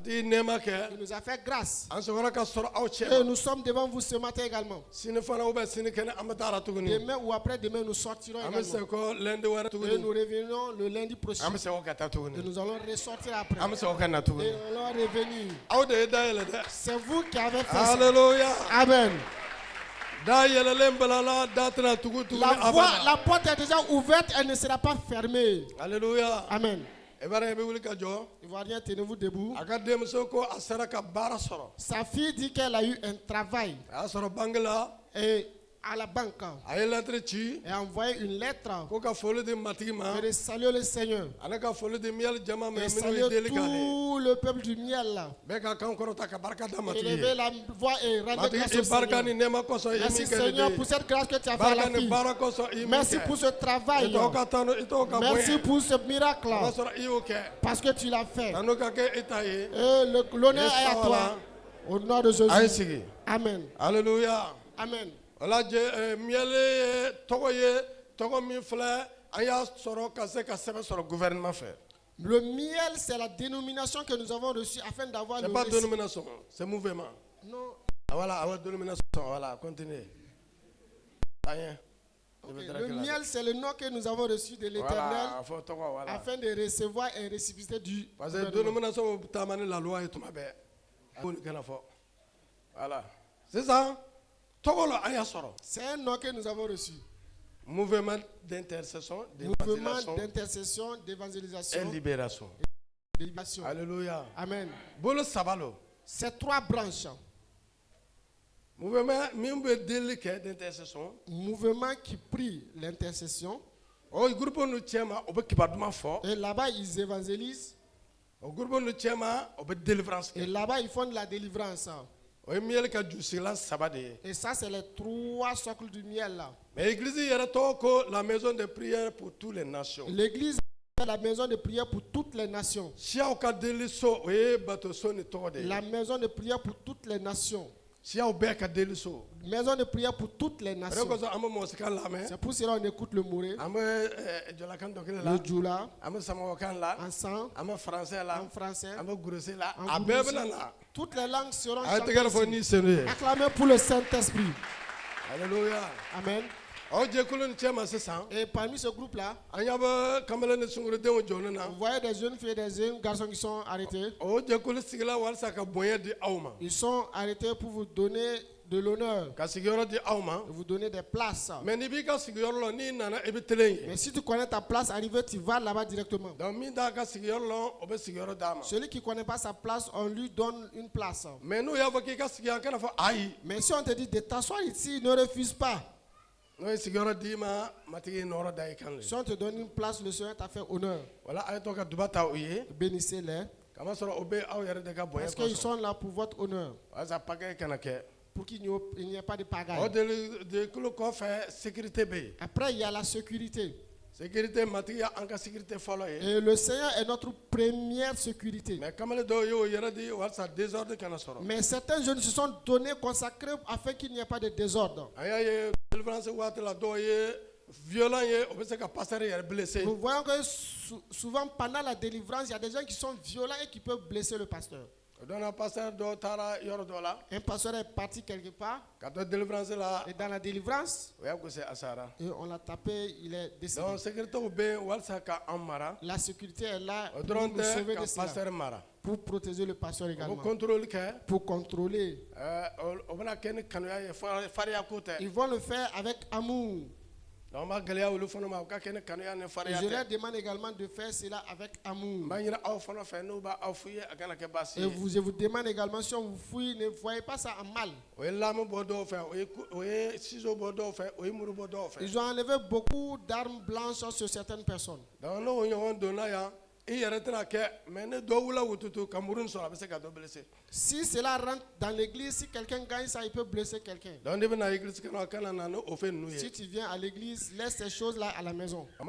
Il nous a fait grâce. Et nous sommes devant vous ce matin également. Demain ou après-demain, nous sortirons également. Et nous revenons le lundi prochain. Et nous allons ressortir après. Et nous allons revenir. C'est vous qui avez fait ça. Alléluia. Amen. La porte est déjà ouverte, elle ne sera pas fermée. Alléluia. Amen. Ivoirien, tenez-vous debout. Sa fille dit qu'elle a eu un travail. Et à la banque. Et a envoyé une lettre. Et de saluer le Seigneur. Et saluer tout le peuple du miel. Élevez la voix et rendez grâce au Seigneur. Merci Seigneur pour cette grâce que tu as fait à la fille. Merci pour ce travail. Merci pour ce miracle. Parce que tu l'as fait. Et l'honneur est à toi. Au nom de Jésus. Amen. Alléluia. Amen. Le miel, c'est la dénomination que nous avons reçue afin d'avoir le. C'est pas dénomination, c'est mouvement. Non. Voilà, dénomination. Voilà, continuez. Okay. Le miel, c'est le nom que nous avons reçu de l'Éternel afin de recevoir un récipient du. Parce que dénomination, la loi est voilà. C'est ça. C'est un nom que nous avons reçu. Mouvement d'intercession, d'évangélisation et libération. Alléluia. Amen. C'est 3 branches. Mouvement d'intercession. Mouvement qui prie l'intercession. Et là-bas, ils évangélisent. Et là-bas, ils font de la délivrance. Et ça, c'est les 3 socles du miel là. Mais l'église est la maison de prière pour toutes les nations. L'église est la maison de prière pour toutes les nations. La maison de prière pour toutes les nations. Maison de prière pour toutes les nations. C'est pour cela qu'on écoute le Mouré, le Djoula, ensemble, en français, en toutes les langues seront chantées. Acclamez pour le Saint-Esprit. Alléluia. Amen. Et parmi ce groupe-là, vous voyez des jeunes filles et des jeunes garçons qui sont arrêtés. Ils sont arrêtés pour vous donner de l'honneur, vous donner des places. Mais si tu connais ta place, arrivé, tu vas là-bas directement. Celui qui ne connaît pas sa place, on lui donne une place. Mais si on te dit de t'asseoir ici, ne refuse pas. Si on te donne une place, le Seigneur t'a fait honneur. Bénissez-les. Parce qu'ils sont là pour votre honneur. Pour qu'il n'y ait pas de pagaille. Après, il y a la sécurité. Et le Seigneur est notre première sécurité. Mais certains jeunes se sont donnés, consacrés afin qu'il n'y ait pas de désordre. Nous voyons que souvent pendant la délivrance, il y a des gens qui sont violents et qui peuvent blesser le pasteur. Un pasteur est parti quelque part. Et dans la délivrance, et on l'a tapé, il est décédé. La sécurité est là pour nous sauver de cela. Pour protéger le pasteur également. Pour contrôler. Ils vont le faire avec amour. Et je leur demande également de faire cela avec amour. Et je vous demande également, si on vous fouille, ne voyez pas ça en mal. Ils ont enlevé beaucoup d'armes blanches sur certaines personnes. Si cela rentre dans l'église, si quelqu'un gagne ça, il peut blesser quelqu'un. Si tu viens à l'église, laisse ces choses-là à la maison. On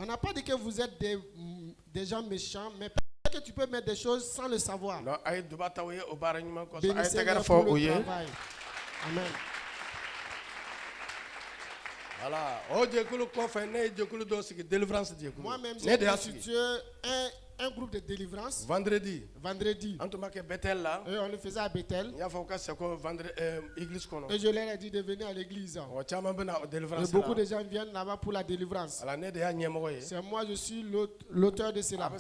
n'a pas dit que vous êtes des gens méchants, mais peut-être que tu peux mettre des choses sans le savoir. Bénissez-le pour le travail. Amen. Moi-même, j'ai constitué un groupe de délivrance. Vendredi. Et on le faisait à Bethel. Et je leur ai dit de venir à l'église. Et beaucoup de gens viennent là-bas pour la délivrance. C'est moi, je suis l'auteur de cela.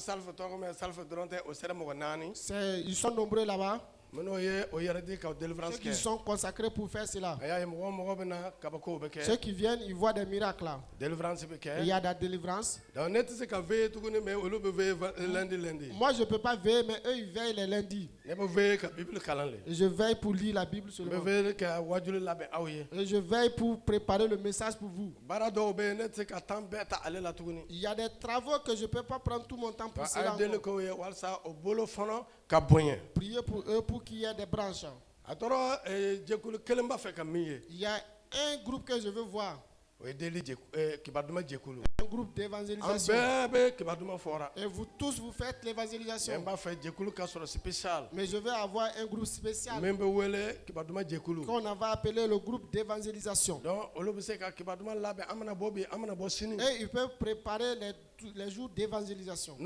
Ils sont nombreux là-bas. Ceux qui sont consacrés pour faire cela. Ceux qui viennent, ils voient des miracles là. Il y a de la délivrance. Moi, je ne peux pas veiller, mais eux, ils veillent les lundis. Et je veille pour lire la Bible seulement. Et je veille pour préparer le message pour vous. Il y a des travaux que je ne peux pas prendre tout mon temps pour cela. Priez pour eux pour qu'il y ait des branches. Il y a un groupe que je veux voir. Un groupe d'évangélisation. Et vous tous, vous faites l'évangélisation. Mais je vais avoir un groupe spécial qu'on va appeler le groupe d'évangélisation. Et ils peuvent préparer les jours d'évangélisation. Les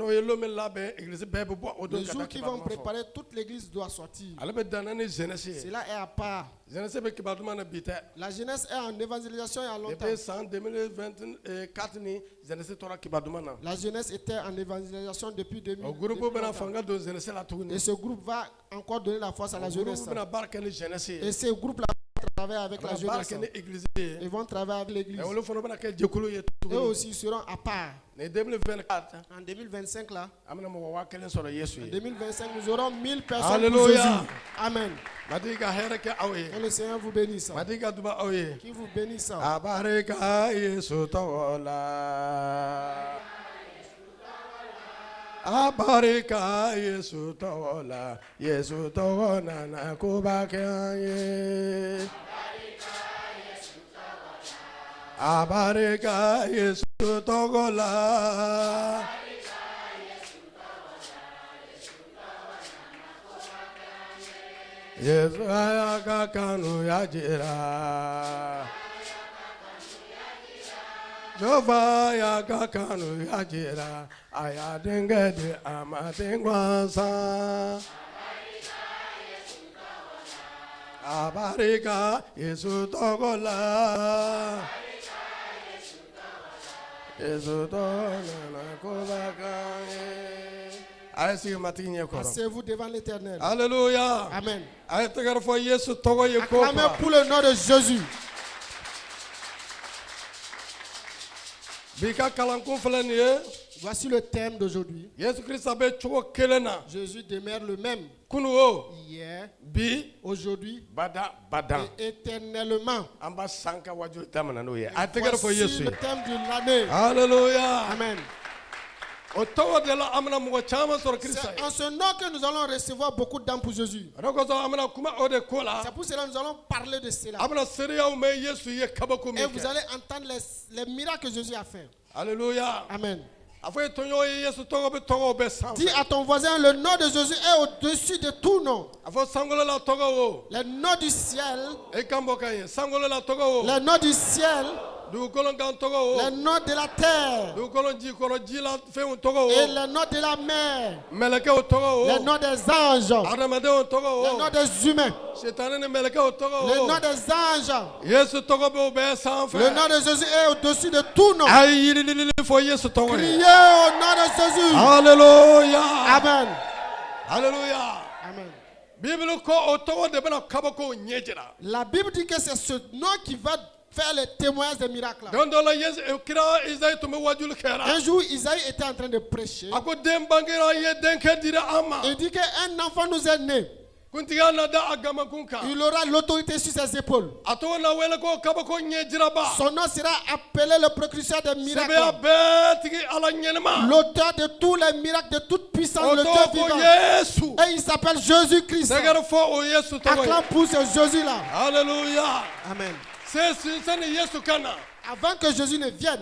jours qu'ils vont préparer, toute l'église doit sortir. Cela est à part. La jeunesse est en évangélisation il y a longtemps. La jeunesse était en évangélisation depuis 2000. Et ce groupe va encore donner la force à la jeunesse. Et ce groupe-là va travailler avec la jeunesse. Ils vont travailler avec l'église. Eux aussi seront à part. En 2025 là, en 2025 nous aurons 1000 personnes pour Jésus. Amen. Que le Seigneur vous bénisse. Qui vous bénisse. Abarika Yesu tola Yesu tola na kubakaye Abarika Yesu tola Yesu ayaka kanu yajira Jova ya kakanu ya jira aya dengede amadengwasa Abarika Yesu togola Yesu togola na kubakaye. Asseyez-vous devant l'Éternel. Alléluia. Amen. Acclamez pour le nom de Jésus. Voici le thème d'aujourd'hui. Jésus demeure le même. Hier, aujourd'hui et éternellement. Voici le thème de l'année. Alléluia. Amen. C'est en ce nom que nous allons recevoir beaucoup d'âmes pour Jésus. C'est pour cela que nous allons parler de cela. Et vous allez entendre les miracles que Jésus a fait. Alléluia. Amen. Dis à ton voisin, le nom de Jésus est au-dessus de tout nom. Le nom du ciel. Le nom du ciel. Le nom de la terre. Et le nom de la mer. Le nom des anges. Le nom des humains. Le nom des anges. Le nom de Jésus est au-dessus de tout nom. Criez au nom de Jésus. Alléluia. Amen. Alléluia. Amen. La Bible dit que c'est ce nom qui va faire les témoignages des miracles. Un jour, Isaïe était en train de prêcher. Il dit qu'un enfant nous est né. Il aura l'autorité sur ses épaules. Son nom sera appelé le précurseur des miracles. L'auteur de tous les miracles, de toute puissance, le Dieu vivant. Et il s'appelle Jésus-Christ. Acclame pour ce Jésus-là. Alléluia. Amen. Avant que Jésus ne vienne,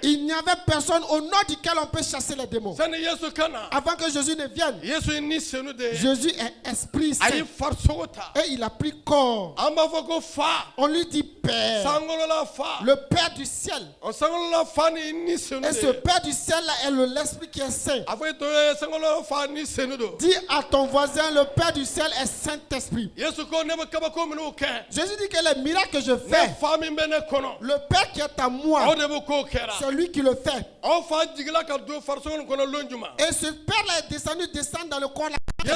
il n'y avait personne au nom duquel on peut chasser les démons. Avant que Jésus ne vienne, Jésus est Esprit Saint. Et il a pris corps. On lui dit Père. Le Père du ciel. Et ce Père du ciel là est l'Esprit qui est Saint. Dis à ton voisin, le Père du ciel est Saint-Esprit. Jésus dit que les miracles que je fais, le Père qui est à moi, c'est lui qui le fait. Et ce Père là est descend dans le corps. Au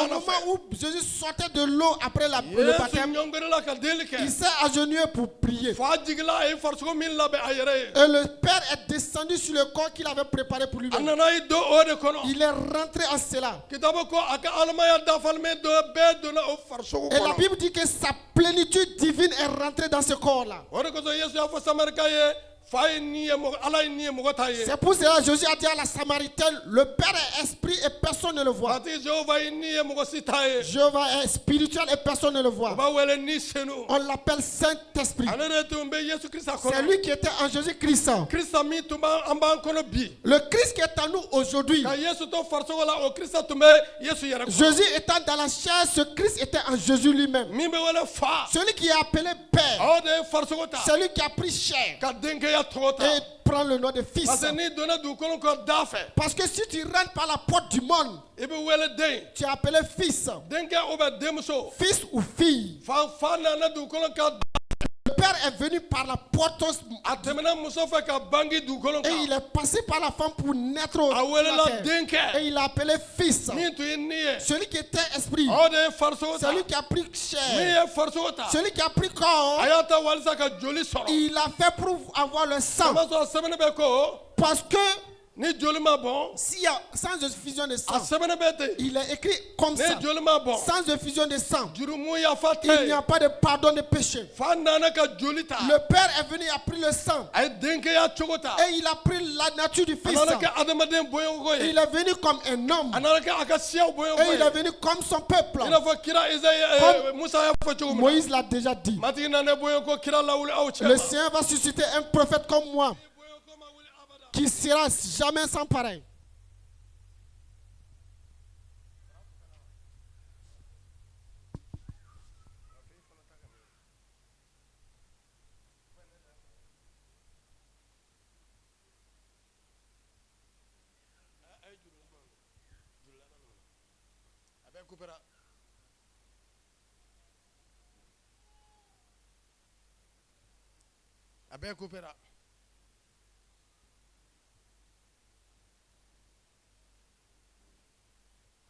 moment où Jésus sortait de l'eau après le baptême, il s'est agenouillé pour prier. Et le Père est descendu sur le corps qu'il avait préparé pour lui. Il est rentré en cela. Et la Bible dit que sa plénitude divine est rentrée dans ce corps-là. C'est pour cela que Jésus a dit à la Samaritaine, le Père est esprit et personne ne le voit. Jéhovah est spirituel et personne ne le voit. On l'appelle Saint-Esprit. C'est lui qui était en Jésus-Christ. Le Christ qui est en nous aujourd'hui. Jésus étant dans la chair, ce Christ était en Jésus lui-même. Celui qui est appelé Père, celui qui a pris chair et prend le nom de fils. Parce que si tu rentres par la porte du monde, tu es appelé fils. Fils ou fille. Le Père est venu par la porte et il est passé par la femme pour naître au terre. Et il l'a appelé fils. Celui qui était esprit, celui qui a pris chair, celui qui a pris corps, il a fait pour avoir le sang. Parce que s'il y a sans effusion de sang, il est écrit comme ça. Sans effusion de sang, il n'y a pas de pardon de péché. Le Père est venu, a pris le sang. Et il a pris la nature du Fils. Il est venu comme un homme. Et il est venu comme son peuple. Comme Moïse l'a déjà dit. Le Seigneur va susciter un prophète comme moi, qui sera jamais sans pareil.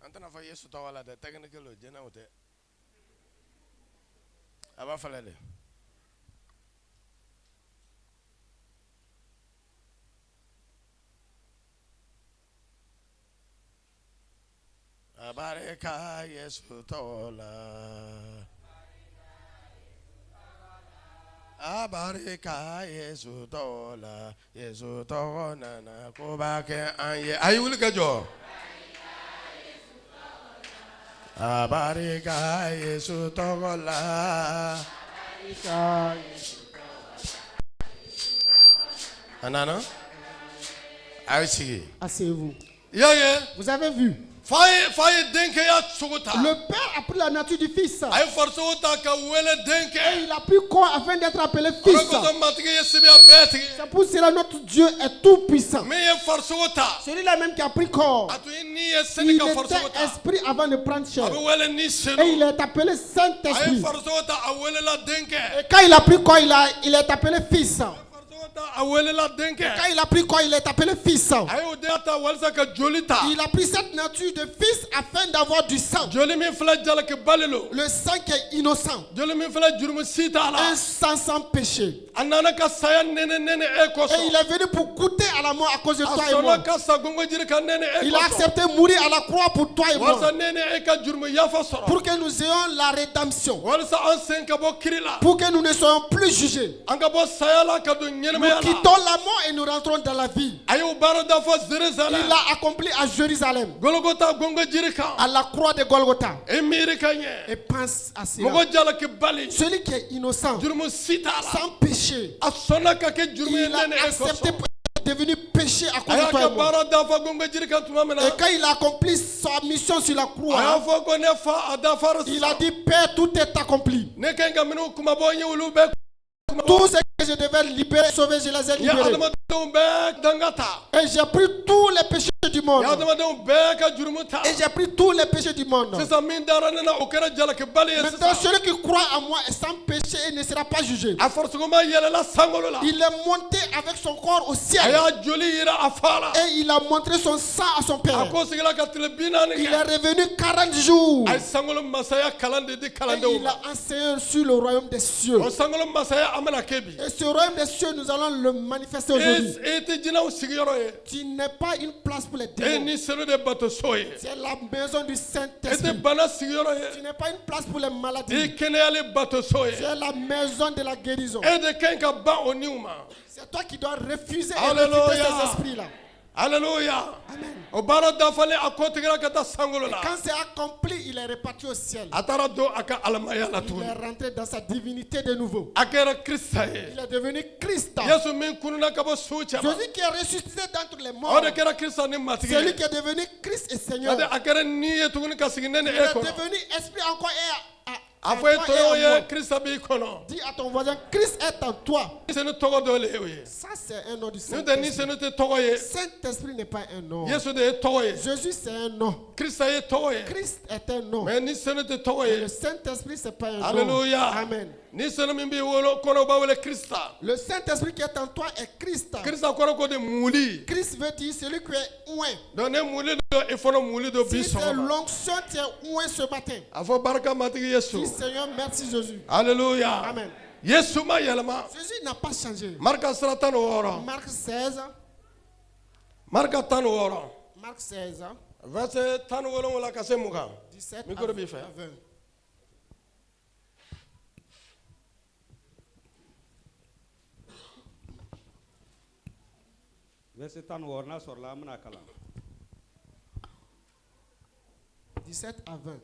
Antana fa Yesu tawala de technical jena wote aba falale abareka Yesu tawala abareka Yesu tawala Yesu tawala na ko ba ke anye ayul gajo Abarika Yesu togola. Anana? Asseyez-vous. Yeah. Vous avez vu? Le Père a pris la nature du Fils. Et il a pris corps afin d'être appelé Fils. C'est pour cela que notre Dieu est tout puissant. Celui-là même qui a pris corps, il était esprit avant de prendre chair. Et il est appelé Saint-Esprit. Et quand il a pris corps, il est appelé Fils. Quand il a pris quoi, il est appelé fils. Il a pris cette nature de fils afin d'avoir du sang. Le sang qui est innocent. Un sang sans péché. Et il est venu pour goûter à la mort à cause de toi et moi. Il a accepté de mourir à la croix pour toi et moi. Pour que nous ayons la rédemption. Pour que nous ne soyons plus jugés. Nous qui quittons la mort et nous rentrons dans la vie. Il a accompli à Jérusalem, à la croix de Golgotha. Et pense à cela. Celui qui est innocent, sans péché, il a accepté devenu péché à cause de toi et moi. Et quand il a accompli sa mission sur la croix, il a dit, Père, tout est accompli. Tout ce que je devais libérer, sauver, je les ai libérés. Et j'ai pris tous les péchés du monde. Et j'ai pris tous les péchés du monde. Maintenant, celui qui croit en moi est sans péché et ne sera pas jugé. Il est monté avec son corps au ciel. Et il a montré son sang à son Père. Il est revenu 40 jours. Et il a enseigné sur le royaume des cieux. Et ce royaume des cieux, nous allons le manifester aujourd'hui. Tu n'es pas une place pour les démons. C'est la maison du Saint-Esprit. Tu n'es pas une place pour les maladies. C'est la maison de la guérison. C'est toi qui dois refuser et refuser ces esprits-là. Alléluia. Amen. Et quand c'est accompli, il est reparti au ciel. Il est rentré dans sa divinité de nouveau. Il est devenu Christ. Jésus qui est ressuscité d'entre les morts. Celui qui est devenu Christ et Seigneur. Il est devenu esprit encore et dis à ton voisin, Christ est en toi. Ça c'est un nom du Saint-Esprit. Saint-Esprit n'est pas un nom. Jésus c'est un nom. Christ est un nom. Mais le Saint-Esprit c'est pas un nom. Alléluia. Amen. Le Saint-Esprit qui est en toi est Christ. Christ veut dire celui qui est ouin. Si c'est l'onction, tu es ouin ce matin. Dis Seigneur, merci Jésus. Alléluia. Amen. Jésus n'a pas changé. Marc 16. Marc 16. Verset 17 à 20. Verset 17 sur la manakala. 17 à 20.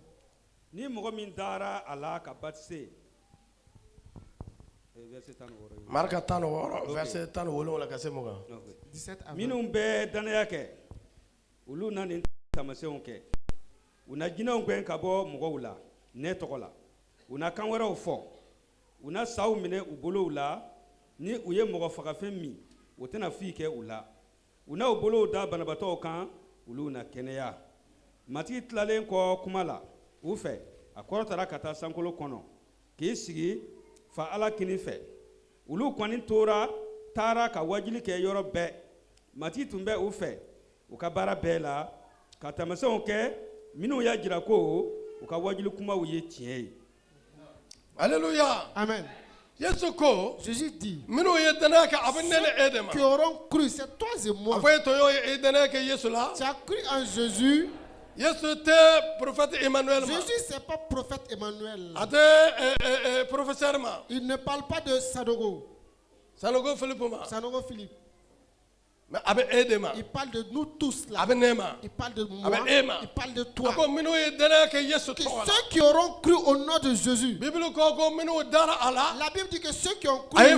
Ni mɔgɔ min dara a la ka baptiser. Marc 16 verset 17 ka se 20. 17 à 20. Minnu bɛ danaya kɛ, olu na nin taamasiyɛnw kɛ. U na jinɛw gɛn ka bɔ mɔgɔw la, ne tɔgɔ la. U na kan wɛrɛw fɔ. U na saw minɛ u bolow la, ni u ye mɔgɔ fagafɛn min, u tɛna foyi kɛ u la. U na u bolow da banabaatɔw kan, olu na kɛnɛya. Matigi tilalen kɔ kuma la, u fɛ, a kɔrɔtara ka taa sankolo kɔnɔ, k'i sigi fa Ala kini fɛ. Olu kɔni taara ka wajili kɛ yɔrɔ bɛɛ. Matigi tun bɛ u fɛ, u ka baara bɛɛ la, ka taamasiyɛnw kɛ, minnu y'a jira ko u ka wajili kumaw ye tiɲɛ ye. Alléluia. Amen. Jésus dit, ceux qui auront cru, c'est toi et moi. Tu as cru en Jésus. Jésus était prophète Emmanuel. Jésus c'est pas prophète Emmanuel. Il ne parle pas de Sanogo. Sanogo Philippe. Mais il parle de nous tous là. Il parle de moi. Il parle de toi. Ceux qui auront cru au nom de Jésus. La Bible dit que ceux qui ont cru, il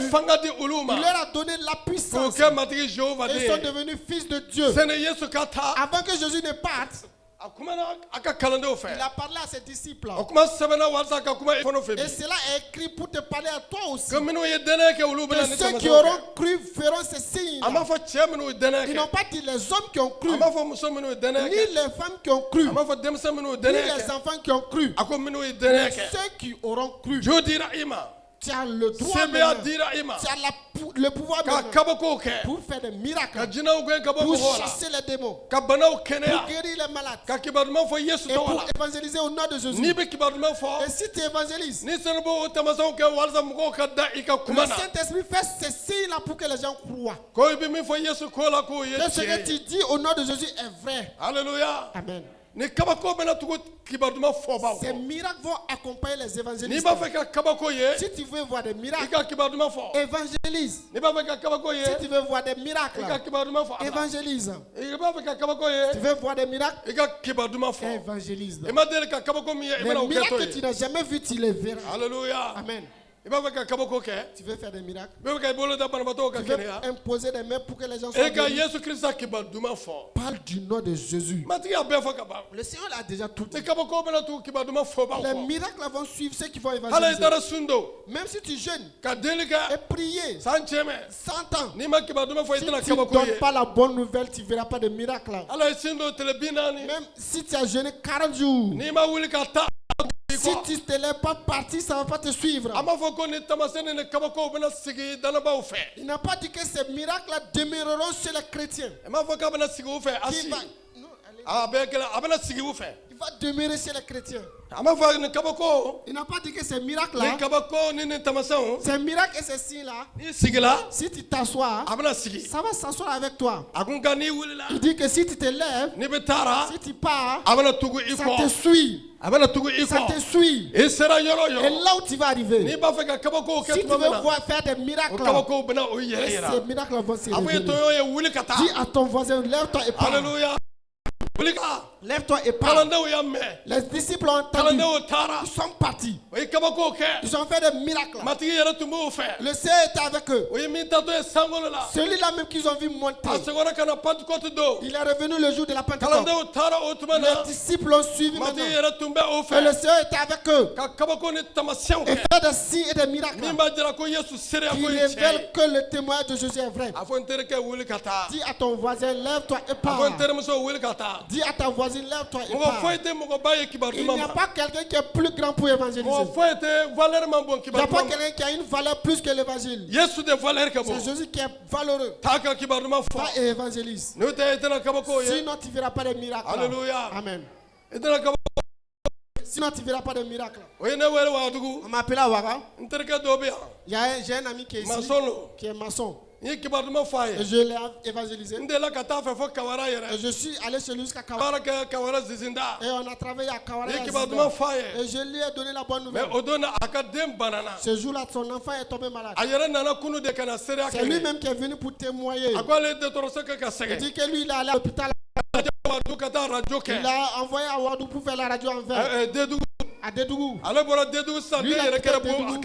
leur a donné la puissance. Et ils sont devenus fils de Dieu. Avant que Jésus ne parte, il a parlé à ses disciples. Et cela est écrit pour te parler à toi aussi. Que ceux qui auront cru feront ces signes. Ils n'ont pas dit les hommes qui ont cru, ni les femmes qui ont cru, ni les enfants qui ont cru. Mais ceux qui auront cru. Tu as le droit, tu as le pouvoir pour faire des miracles, pour chasser les démons, pour guérir les malades, et pour évangéliser au nom de Jésus. Et si tu évangélises, le Saint-Esprit fait ces signes-là pour que les gens croient que ce que tu dis au nom de Jésus est vrai. Alléluia. Amen. Ces miracles vont accompagner les évangélistes. Si tu veux voir des miracles, évangélise. Si tu veux voir des miracles, évangélise. Si tu veux voir des miracles, évangélise. Les miracles que tu n'as jamais vus, tu les verras. Alléluia. Amen. Tu veux faire des miracles? Tu veux imposer des mains pour que les gens soient guéris? Parle du nom de Jésus. Le Seigneur l'a déjà tout dit. Les miracles vont suivre ceux qui vont évangéliser. Même si tu jeûnes et prier 100 ans, si tu ne donnes pas la bonne nouvelle, tu ne verras pas de miracle. Même si tu as jeûné 40 jours, si tu ne te lèves pas parti, ça ne va pas te suivre. Il n'a pas dit que ces miracles demeureront chez les chrétiens. Il va demeurer chez les chrétiens. Il n'a pas dit que ces miracles-là, ces miracles et ces signes-là, si tu t'assois, ça va s'asseoir avec toi. Il dit que si tu te lèves, si tu pars, ça te suit. Ça te suit. Et là où tu vas arriver, si tu veux faire des miracles, ces miracles vont se révéler. Dis à ton voisin, lève-toi et parle. Lève-toi et parle. Les disciples ont entendu. Ils sont partis. Ils ont fait des miracles. Le Seigneur était avec eux. Celui-là même qu'ils ont vu monter. Il est revenu le jour de la Pentecôte. Les disciples l'ont suivi maintenant. Et le Seigneur était avec eux. Et fait des signes et des miracles qui révèlent que le témoignage de Jésus est vrai. Dis à ton voisin, lève-toi et parle. Dis à ta voisine, lève-toi et parle. Il n'y a pas quelqu'un qui est plus grand pour évangéliser. Il n'y a pas quelqu'un qui a une valeur plus que l'évangile. C'est Jésus qui est valeureux. Va et évangélise. Sinon tu ne verras pas de miracles. Alléluia. Amen. Sinon tu ne verras pas de miracles. On m'appelle à Ouaga. J'ai un ami qui est ici, qui est maçon. Et je l'ai évangélisé. Et je suis allé chez lui jusqu'à Kawara. Et on a travaillé à Kawara. Et je lui ai donné la bonne nouvelle. Ce jour-là, son enfant est tombé malade. C'est lui-même qui est venu pour témoigner. Il dit que lui, il est allé à l'hôpital. Il a envoyé à Ouadou pour faire la radio en verre. À Dédougou. Lui, il a quitté Dédougou.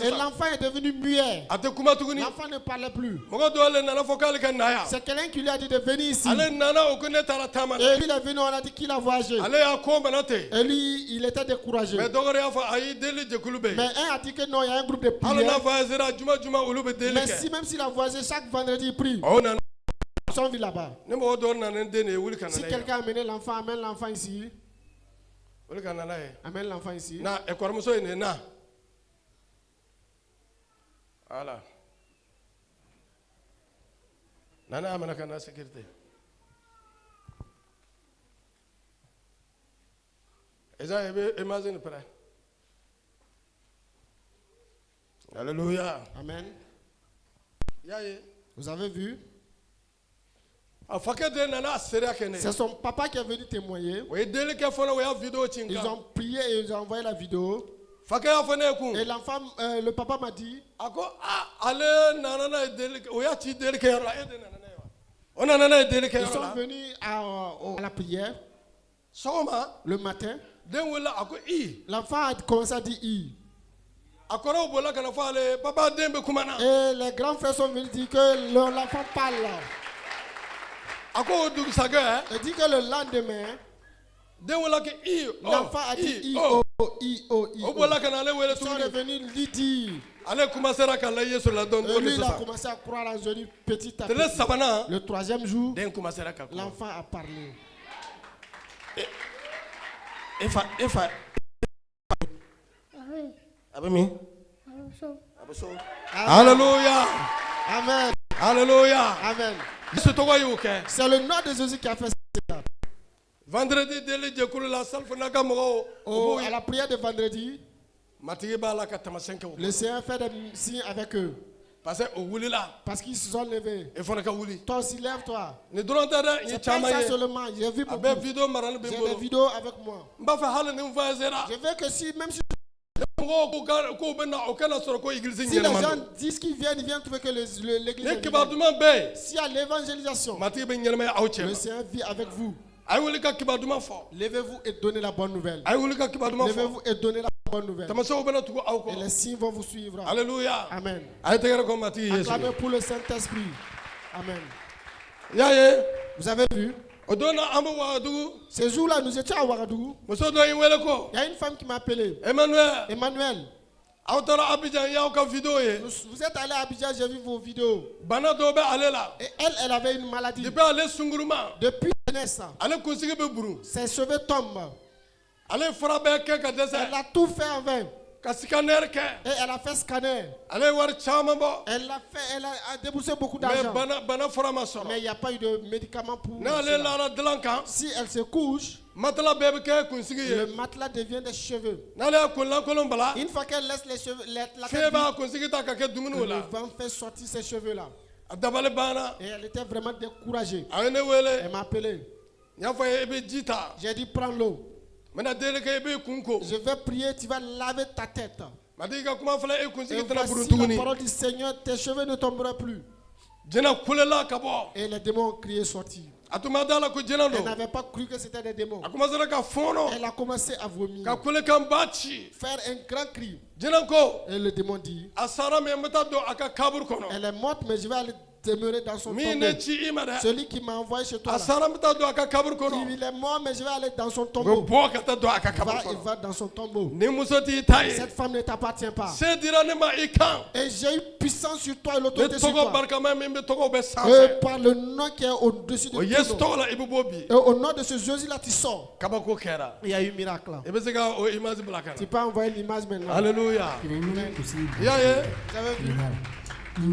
Et l'enfant est devenu muet. L'enfant ne parlait plus. C'est quelqu'un qui lui a dit de venir ici. Et lui, il est venu, on a dit qu'il a voyagé. Et lui, il était découragé. Mais un a dit que non, il y a un groupe de prières. Mais si, même s'il a voyagé, chaque vendredi, il prie. Ils sont venus là-bas. Si quelqu'un a amené l'enfant, amène l'enfant ici. Amène l'enfant ici. Voilà. Nana amena kana sécurité. Imagine prêt. Alléluia. Amen. Vous avez vu? C'est son papa qui est venu témoigner. Ils ont prié et ils ont envoyé la vidéo. Et l'enfant, le papa m'a dit, ils sont venus à la prière le matin. L'enfant a commencé à dire I. Et les grands frères sont venus dire que l'enfant parle. Il dit que le lendemain, l'enfant a dit I-O, I-O, I-O. Ils sont revenus lui dire. Et lui, il a commencé à croire en Jésus petit à petit. Le troisième jour, l'enfant a parlé. Alléluia. Amen. Alléluia. Amen. C'est le nom de Jésus qui a fait ça. Vendredi, à la prière de vendredi, le Seigneur fait des signes avec eux. Parce qu'ils se sont levés. Toi aussi, lève-toi. C'est pas ça seulement. J'ai vu beaucoup. J'ai des vidéos avec moi. Je veux que si, même si les gens disent qu'ils viennent trouver que l'église est vide. S'il y a l'évangélisation, le Seigneur vit avec vous. Levez-vous et donnez la bonne nouvelle. Levez-vous et donnez la bonne nouvelle. Et les signes vont vous suivre. Alléluia. Amen. Acclamez pour le Saint-Esprit. Amen. Vous avez vu? Ce jour-là, nous étions à Ouagadougou. Il y a une femme qui m'a appelé. Emmanuel. Vous êtes allé à Abidjan, j'ai vu vos vidéos. Et elle avait une maladie. Depuis naissance, ses cheveux tombent. Elle a tout fait en vain. Et elle a fait scanner. Elle a déboursé beaucoup d'argent. Mais il n'y a pas eu de médicament pour cela. Si elle se couche, le matelas devient des cheveux. Une fois qu'elle laisse les cheveux, le vent fait sortir ses cheveux-là. Et elle était vraiment découragée. Elle m'a appelé. J'ai dit, prends l'eau. Je vais prier, tu vas laver ta tête. Et voici la parole du Seigneur, tes cheveux ne tomberont plus. Et les démons ont crié sortir. Elle n'avait pas cru que c'était des démons. Elle a commencé à vomir. Faire un grand cri. Et le démon dit, elle est morte, mais je vais aller demeurer dans son tombeau. Celui qui m'a envoyé chez toi là, il est mort, mais je vais aller dans son tombeau. Il va dans son tombeau. Cette femme ne t'appartient pas. Et j'ai eu puissance sur toi et l'autorité sur toi. Et par le nom qui est au-dessus de tout nom. Et au nom de ce Jésus-là, tu sors. Il y a eu un miracle. Tu peux envoyer l'image maintenant. Alléluia. Vous avez vu?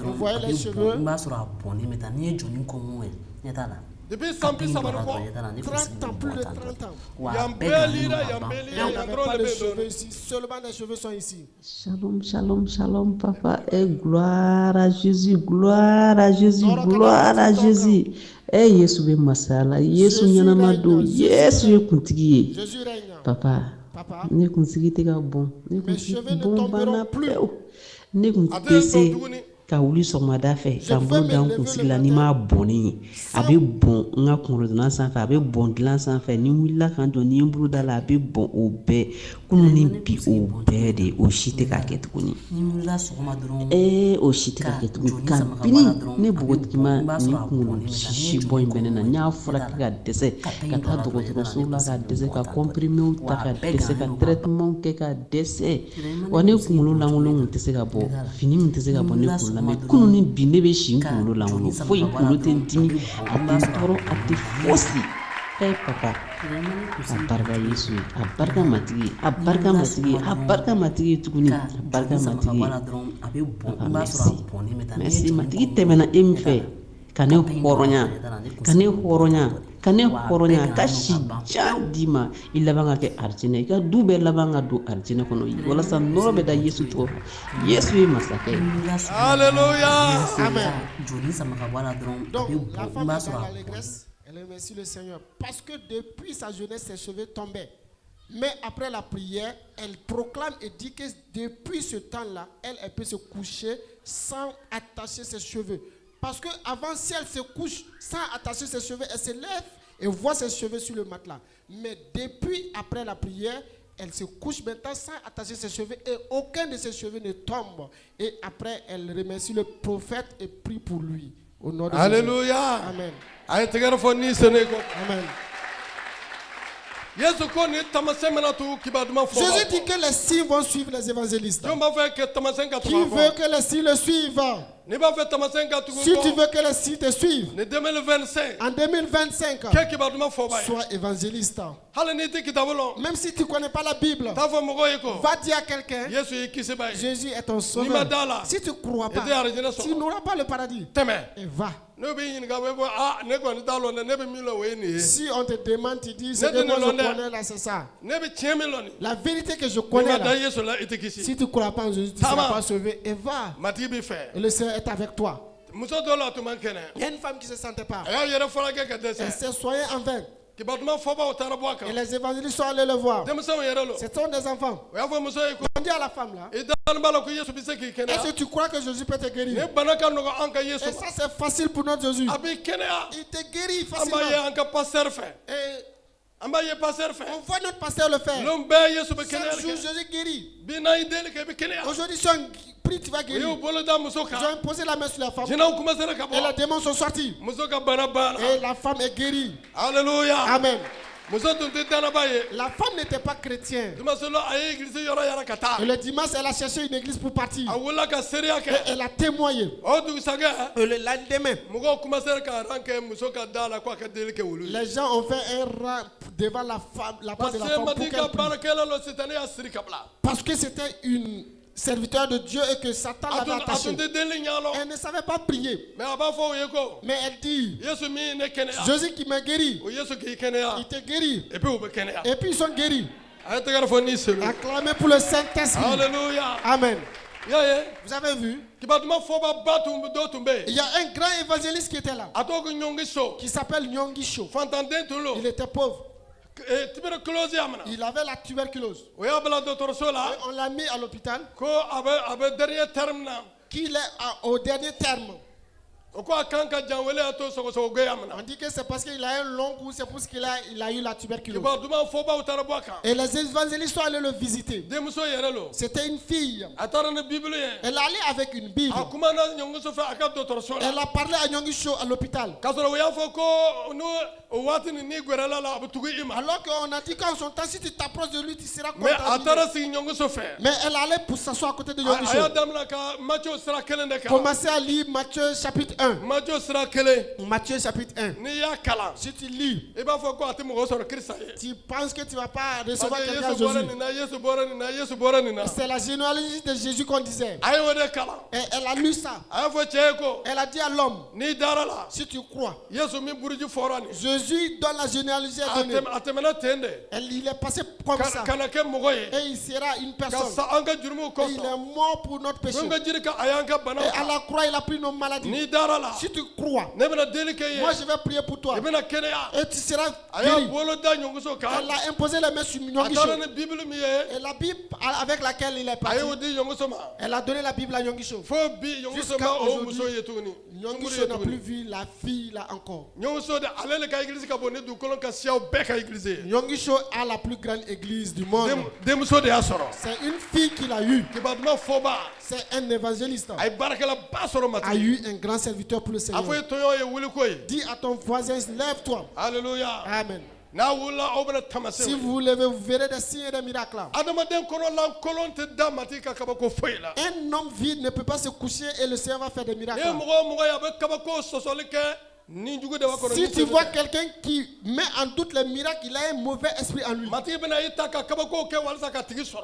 Vous voyez les cheveux? Depuis 30 ans, plus de 30 ans. Elle n'avait pas de cheveux ici, seulement les cheveux sont ici. Shalom, shalom, shalom, papa. Et gloire à Jésus, gloire à Jésus, gloire à Jésus. Et Yesu be masala, Yesu nyanamado, Yesu kuntigi. Jésus règne. Papa, ne kuntigi te ka bon. Mes cheveux ne tomberont plus. Ne kuntigi ka wuli sɔgɔmada fɛ ka bolo da n kunsigi la n'i m'a bɔnni a bɛ bɔn n ka kunkolo dilan sanfɛ a bɛ bɔn dilan sanfɛ ni n wulila kan jɔ ni n bolo da la a bɛ bɔn o bɛɛ kunun ni bi o bɛɛ de o si tɛ ka kɛ tuguni o si tɛ ka kɛ tuguni kabini ne npogotigi ma nin kunkolo sisi bɔ in bɛ ne na n y'a furakɛ ka dɛsɛ ka taa dɔgɔtɔrɔso la ka dɛsɛ ka kɔnpirimew ta ka dɛsɛ ka traitement kɛ ka dɛsɛ wa ne kunkolo lankolon tun tɛ se ka bɔ fini min tɛ se ka bɔ ne kunkolo la mais kunun ni bi ne bɛ si n kunkolo lankolon foyi kunkolo tɛ n dimi a tɛ n tɔɔrɔ a tɛ fosi papa a barika Yesu a barika matigi a barika matigi a barika matigi tuguni a barika matigi papa merci matigi tɛmɛna e min fɛ ka ne hɔrɔnya ka ne hɔrɔnya ka ne hɔrɔnya ka si jan di ma i laban ka kɛ arijinɛ i ka du bɛɛ laban ka don arijinɛ kɔnɔ walasa nɔrɔ bɛ da Yesu tɔgɔ fɛ Yesu ye masakɛ Alléluia. Amen. Donc la femme est dans l'allégresse. Elle remercie le Seigneur parce que depuis sa jeunesse ses cheveux tombaient. Mais après la prière, elle proclame et dit que depuis ce temps-là, elle peut se coucher sans attacher ses cheveux. Parce que avant, si elle se couche sans attacher ses cheveux, elle se lève et voit ses cheveux sur le matelas. Mais depuis, après la prière, elle se couche maintenant sans attacher ses cheveux et aucun de ses cheveux ne tombe. Et après, elle remercie le prophète et prie pour lui. Au nom de Alléluia. Jésus. Amen. Amen. Jésus dit que les signes vont suivre les évangélistes. Qui veut que les signes le suivent? Si tu veux que les signes te suivent, en 2025, sois évangéliste. Même si tu ne connais pas la Bible, va dire à quelqu'un, Jésus est ton sauveur. Si tu ne crois pas, tu n'auras pas le paradis. Et va. Si on te demande, tu dis, c'est que moi je connais là, c'est ça. La vérité que je connais là, si tu ne crois pas en Jésus, tu ne seras pas sauvé. Et va. Et le Seigneur est avec toi. Il y a une femme qui ne se sentait pas. Elle s'est soignée en vain. Et les évangélistes sont allés le voir. Ce sont des enfants. On dit à la femme là, est-ce que tu crois que Jésus peut te guérir? Et ça c'est facile pour notre Jésus. Il te guérit facilement. Et on voit notre pasteur le faire. Chaque jour Jésus guérit. Aujourd'hui si on prie, tu vas guérir. Ils ont imposé la main sur la femme. Et les démons sont sortis. Et la femme est guérie. Alléluia. Amen. La femme n'était pas chrétienne. Et le dimanche, elle a cherché une église pour partir. Et elle a témoigné. Et le lendemain, les gens ont fait un rang devant la femme, la porte de la femme pour qu'elle prie. Parce que c'était une serviteur de Dieu et que Satan l'avait attaché. Elle ne savait pas prier. Mais elle dit, Jésus qui m'a guéri, il te guérit. Et puis ils sont guéris. Acclamez pour le Saint-Esprit. Alléluia. Amen. Vous avez vu? Il y a un grand évangéliste qui était là, qui s'appelle Nyongisho. Il était pauvre. Il avait la tuberculose. Et on l'a mis à l'hôpital. Qu'il est au dernier terme. On dit que c'est parce qu'il a un long cou, c'est parce qu'il a eu la tuberculose. Et les évangélistes sont allés le visiter. C'était une fille. Elle allait avec une Bible. Elle a parlé à Nyongisho à l'hôpital. Alors qu'on a dit qu'en son temps, si tu t'approches de lui, tu seras contaminé. Mais elle allait pour s'asseoir à côté de Nyongisho. Commencez à lire Matthieu chapitre 1. Matthieu chapitre 1. Si tu lis, tu penses que tu ne vas pas recevoir quelqu'un de Jésus. C'est la généalogie de Jésus qu'on disait. Et elle a lu ça. Elle a dit à l'homme, si tu crois, Jésus donne la généalogie à donner. Il est passé comme ça. Et il sera une personne. Et il est mort pour notre péché. Et à la croix, il a pris nos maladies. Si tu crois, moi je vais prier pour toi. Et tu seras guéri. Elle a imposé les mains sur Nyongisho. Et la Bible avec laquelle il est parti, elle a donné la Bible à Nyongisho. Jusqu'à aujourd'hui, Nyongisho n'a plus vu la fille là encore. Nyongisho a la plus grande église du monde. C'est une fille qu'il a eue. C'est un évangéliste. A eu un grand serviteur pour le Seigneur. Dis à ton voisin, lève-toi. Alléluia. Amen. Si vous vous levez, vous verrez des signes et des miracles. Un homme vide ne peut pas se coucher et le Seigneur va faire des miracles. Si tu vois quelqu'un qui met en doute les miracles, il a un mauvais esprit en lui.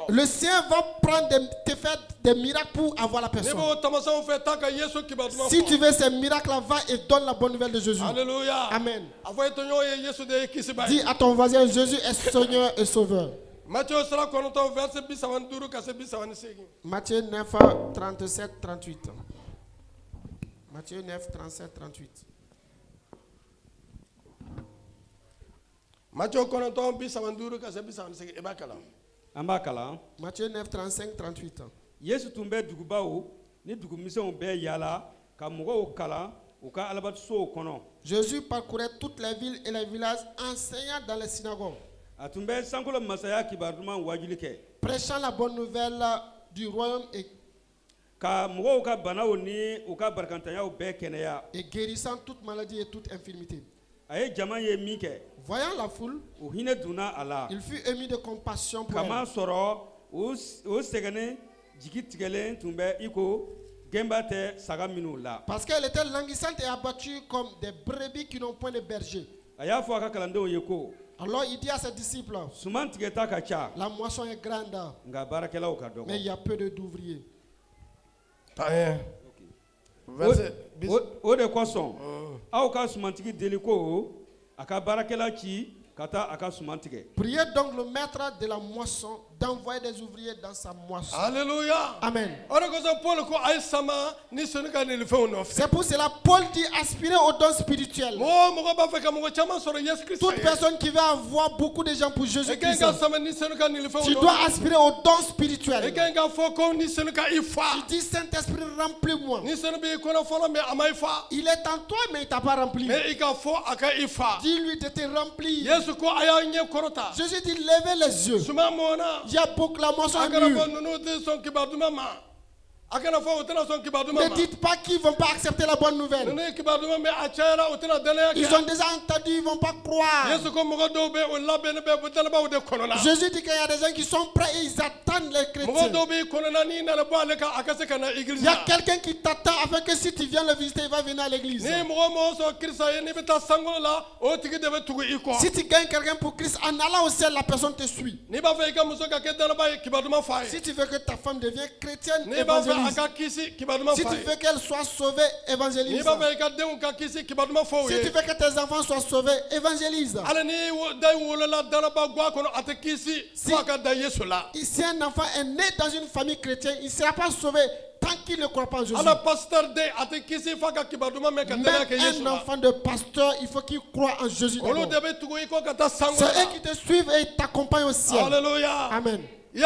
Le Seigneur va prendre te faire des miracles pour avoir la personne. Si tu veux ces miracles-là, va et donne la bonne nouvelle de Jésus. Alléluia. Amen. Dis à ton voisin, Jésus est Seigneur et Sauveur. Matthieu 9, 37, 38. Matthieu 9, 37, 38. Matthieu 9, 35, 38. Yesu tun bɛ dugubaw ni dugumisɛnw bɛɛ yaala ka mɔgɔw kalan u ka alabatosow kɔnɔ. Jésus parcourait toutes les villes et les villages enseignant dans les synagogues. A tun bɛ sankolo masaya kibaru duman wajuli kɛ. Prêchant la bonne nouvelle du royaume et ka mɔgɔw ka banaw ni u ka barakantanyaw bɛɛ kɛnɛya. Et guérissant toute maladie et toute infirmité. A ye jama ye min kɛ. Voyant la foule, u hinɛ dunna a la. Il fut ému de compassion pour kama sɔrɔ o sɛgɛnnen jigi tigɛlen tun bɛ i ko gɛnba tɛ saga minnu la. Parce qu'elle était languissante et abattue comme des brebis qui n'ont point de berger. A y'a fɔ a ka kalandenw ye ko. Alors il dit à ses disciples, suman tigɛta ka ca. La moisson est grande, nka baarakɛlaw ka dɔgɔ. mais il y a peu d'ouvriers. O de kosɔn aw ka sumantigi deli ko a ka baarakɛla ci ka taa a ka suman tigɛ. Priez donc le maître de la moisson d'envoyer des ouvriers dans sa moisson. Alléluia. Amen. C'est pour cela Paul dit aspirer au don spirituel. Toute personne qui veut avoir beaucoup de gens pour Jésus-Christ, tu dois aspirer au don spirituel. Tu dis Saint-Esprit remplis-moi. Il est en toi mais il t'a pas rempli. Dis-lui de te remplir. Jésus dit levez les yeux. Il y a beaucoup la moisson est mûre. Ne dites pas qu'ils ne vont pas accepter la bonne nouvelle. Ils ont déjà entendu, ils ne vont pas croire. Jésus dit qu'il y a des gens qui sont prêts et ils attendent les chrétiens. Il y a quelqu'un qui t'attend afin que si tu viens le visiter, il va venir à l'église. Si tu gagnes quelqu'un pour Christ, en allant au ciel, la personne te suit. Si tu veux que ta femme devienne chrétienne, évangéliste. Si tu veux qu'elle soit sauvée, évangélise. Si tu veux que tes enfants soient sauvés, évangélise. Si un enfant est né dans une famille chrétienne, il ne sera pas sauvé tant qu'il ne croit pas en Jésus. Même un enfant de pasteur, il faut qu'il croie en Jésus. C'est eux qui te suivent et t'accompagnent au ciel. Alléluia. Amen. Vous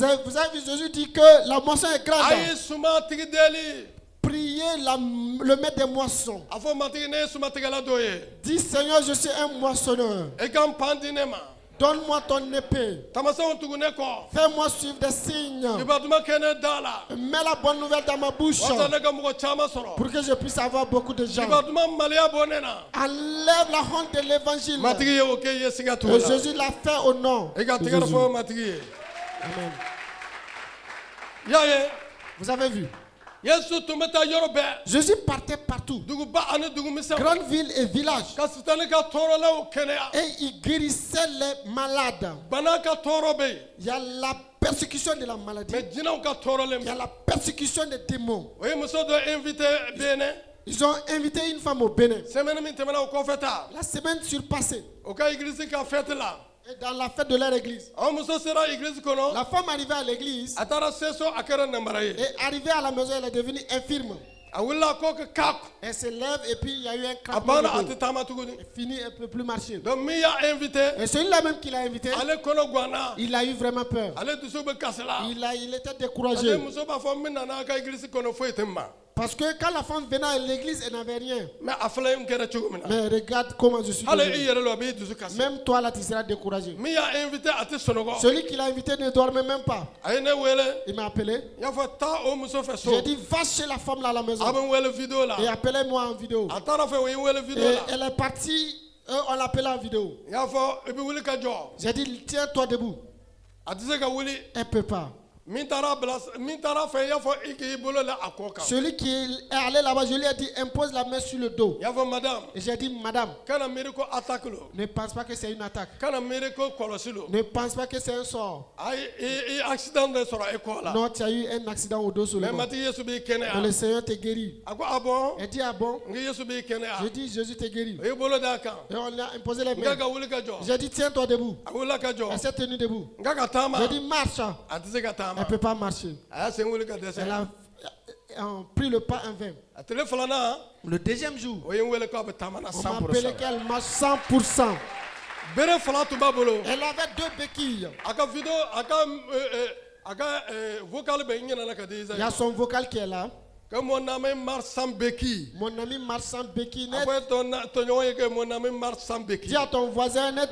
avez vu, Jésus dit que la moisson est grande. Priez le maître des moissons. Dis Seigneur, je suis un moissonneur. Donne-moi ton épée. Fais-moi suivre des signes. Mets la bonne nouvelle dans ma bouche pour que je puisse avoir beaucoup de gens. Enlève la honte de l'évangile. Et Jésus l'a fait au nom de Jésus. Amen. Vous avez vu? Jésus partait partout, grandes villes et villages, et il guérissait les malades. Il y a la persécution de la maladie, il y a la persécution des démons. Ils ont invité une femme au Bénin la semaine surpassée. Et dans la fête de leur église, la femme arrivait à l'église et arrivée à la maison, elle est devenue infirme. Elle se lève et puis il y a eu un craquement. Elle finit, elle ne peut plus marcher. Et celui-là même qui l'a invité, il a eu vraiment peur. Il était découragé. Parce que quand la femme venait à l'église, elle n'avait rien. Mais regarde comment je suis devenu. Même toi là, tu seras découragé. Celui qui l'a invité ne dormait même pas. Il m'a appelé. J'ai dit, va chez la femme là à la maison. Et appelez-moi en vidéo. Et elle est partie, on l'appelait en vidéo. J'ai dit, tiens-toi debout. Elle ne peut pas. Celui qui est allé là-bas, je lui ai dit, impose la main sur le dos. Et j'ai dit, madame, ne pense pas que c'est une attaque. Ne pense pas que c'est un sort. Non, tu as eu un accident au dos sur le dos. Mais le Seigneur te guérit. Elle dit, ah bon? Je dis, Jésus te guérit. Et on lui a imposé les mains. J'ai dit, tiens-toi debout. Elle s'est tenue debout. J'ai dit, marche. Elle ne peut pas marcher. Elle a pris le pas en vain. Le deuxième jour, on m'a appelé qu'elle marche 100%. Elle avait 2 béquilles. Il y a son vocal qui est là. Mon ami marche sans béquille. Dis à ton voisin, le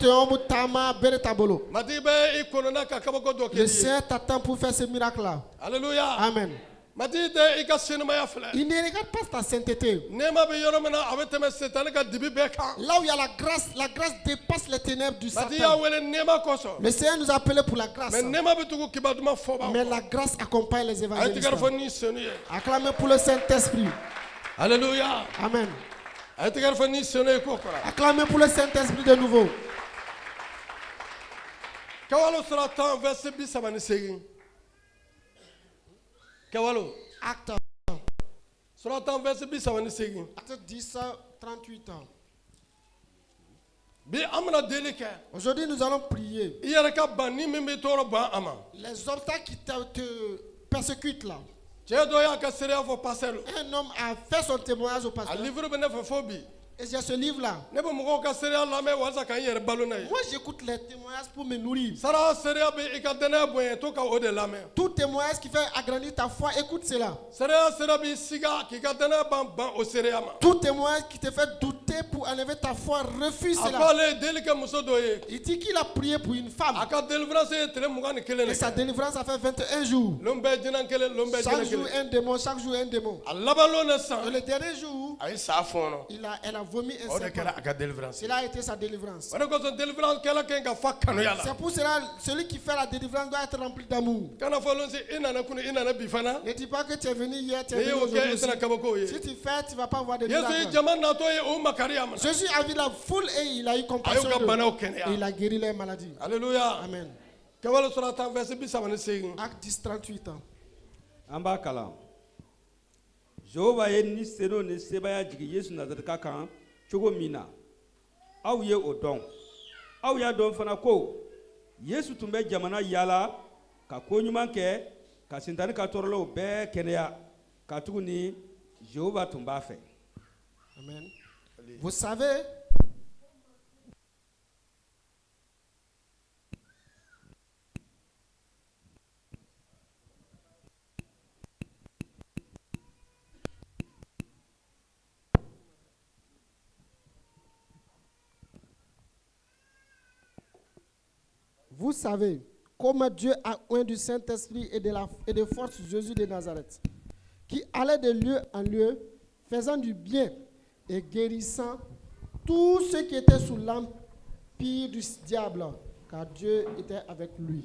Seigneur t'attend pour faire ce miracle-là. Alléluia. Amen. Il ne regarde pas ta sainteté. Là où il y a la grâce dépasse les ténèbres du Satan. Le Seigneur nous a appelés pour la grâce. Mais la grâce accompagne les évangélistes. Acclamez pour le Saint-Esprit. Alléluia. Amen. Acclamez pour le Saint-Esprit de nouveau. Acte Acte 10, 38 ans. Aujourd'hui, nous allons prier. Les obstacles qui te persécutent là. Un homme a fait son témoignage au pasteur. Et j'ai ce livre-là. Moi, j'écoute les témoignages pour me nourrir. Tout témoignage qui fait agrandir ta foi, écoute cela. Tout témoignage qui te fait douter pour enlever ta foi, refuse cela. Il dit qu'il a prié pour une femme. Et sa délivrance a fait 21 jours. Chaque jour un démon, chaque jour un démon. Et le dernier jour, elle a vomi un serpent. Cela a été sa délivrance. C'est pour cela celui qui fait la délivrance doit être rempli d'amour. Ne dis pas que tu es venu hier, tu es venu aujourd'hui. Si tu fais, tu ne vas pas avoir de miracles. Jésus a vu la foule et il a eu compassion d'eux. Et il a guéri les maladies. Alléluia. Amen. Acte 10, 38 ans. Ambakala. Jehova ye ni seno ne sebaya jigi Yesu Nazareth kan chogo mina. Aw ye o dɔn. Aw ya dɔn fana ko Yesu tun bɛ jamana yala ka ko ɲuman kɛ ka sintani ka tɔɔrɔlaw bɛɛ kɛnɛya ka tugu ni Jehova tun b'a fɛ. Amen. Vous savez, comment Dieu a oint du Saint-Esprit et de force Jésus de Nazareth, qui allait de lieu en lieu, faisant du bien et guérissant tous ceux qui étaient sous l'empire du diable, car Dieu était avec lui.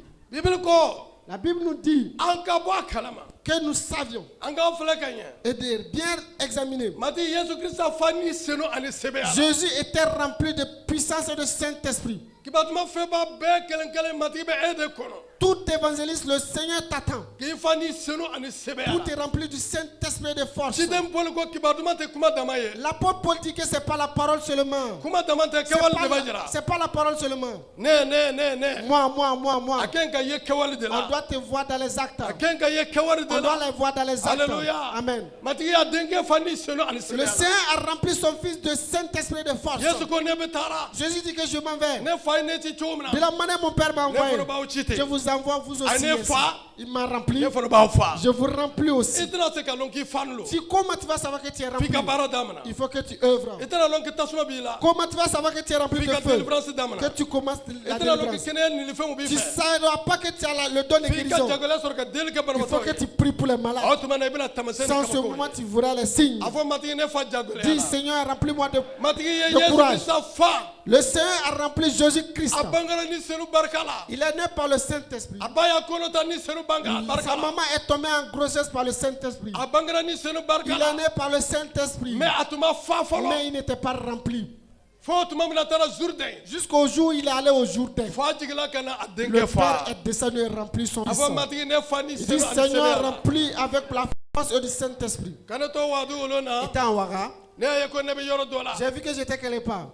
La Bible nous dit que nous savions et de bien examiner. Jésus était rempli de puissance et de Saint-Esprit. Tout évangéliste, le Seigneur t'attend. Tout est rempli du Saint-Esprit et de force. L'apôtre Paul dit que ce n'est pas la parole seulement. C'est pas la parole seulement. Moi. On doit te voir dans les actes. On doit les voir dans les actes. Amen. Le Seigneur a rempli son fils de Saint-Esprit et de force. Jésus dit que je m'en vais. De la manière mon Père m'a envoyé, je vous envoie vous aussi. Il m'a rempli. Je vous remplis aussi. Si comment tu vas savoir que tu es rempli? Il faut que tu œuvres. Comment tu vas savoir que tu es rempli de feu? Que tu commences la délivrance. Tu ne sauras pas que tu as le don de guérison. Il faut que tu pries pour les malades. Sans ce moment, tu verras les signes. Dis, Seigneur, remplis-moi de courage. Le Seigneur a rempli Jésus-Christ. Il est né par le Saint-Esprit. Sa maman est tombée en grossesse par le Saint-Esprit. Il est né par le Saint-Esprit. Mais il n'était pas rempli. Jusqu'au jour où il est allé au Jourdain. Le Père est descendu et rempli son fils. Il dit, Seigneur, rempli avec la force du Saint-Esprit. Était en Ouaga. J'ai vu que j'étais quelque part.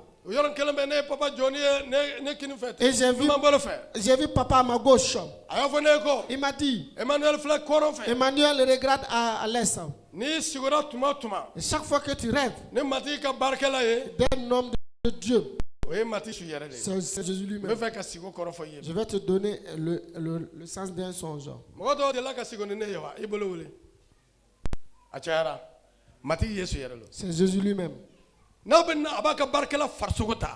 Et j'ai vu papa à ma gauche. Il m'a dit, Emmanuel regarde à l'est. Et chaque fois que tu rêves d'un homme de Dieu, c'est Jésus lui-même. Je vais te donner le sens d'un songe. C'est Jésus lui-même.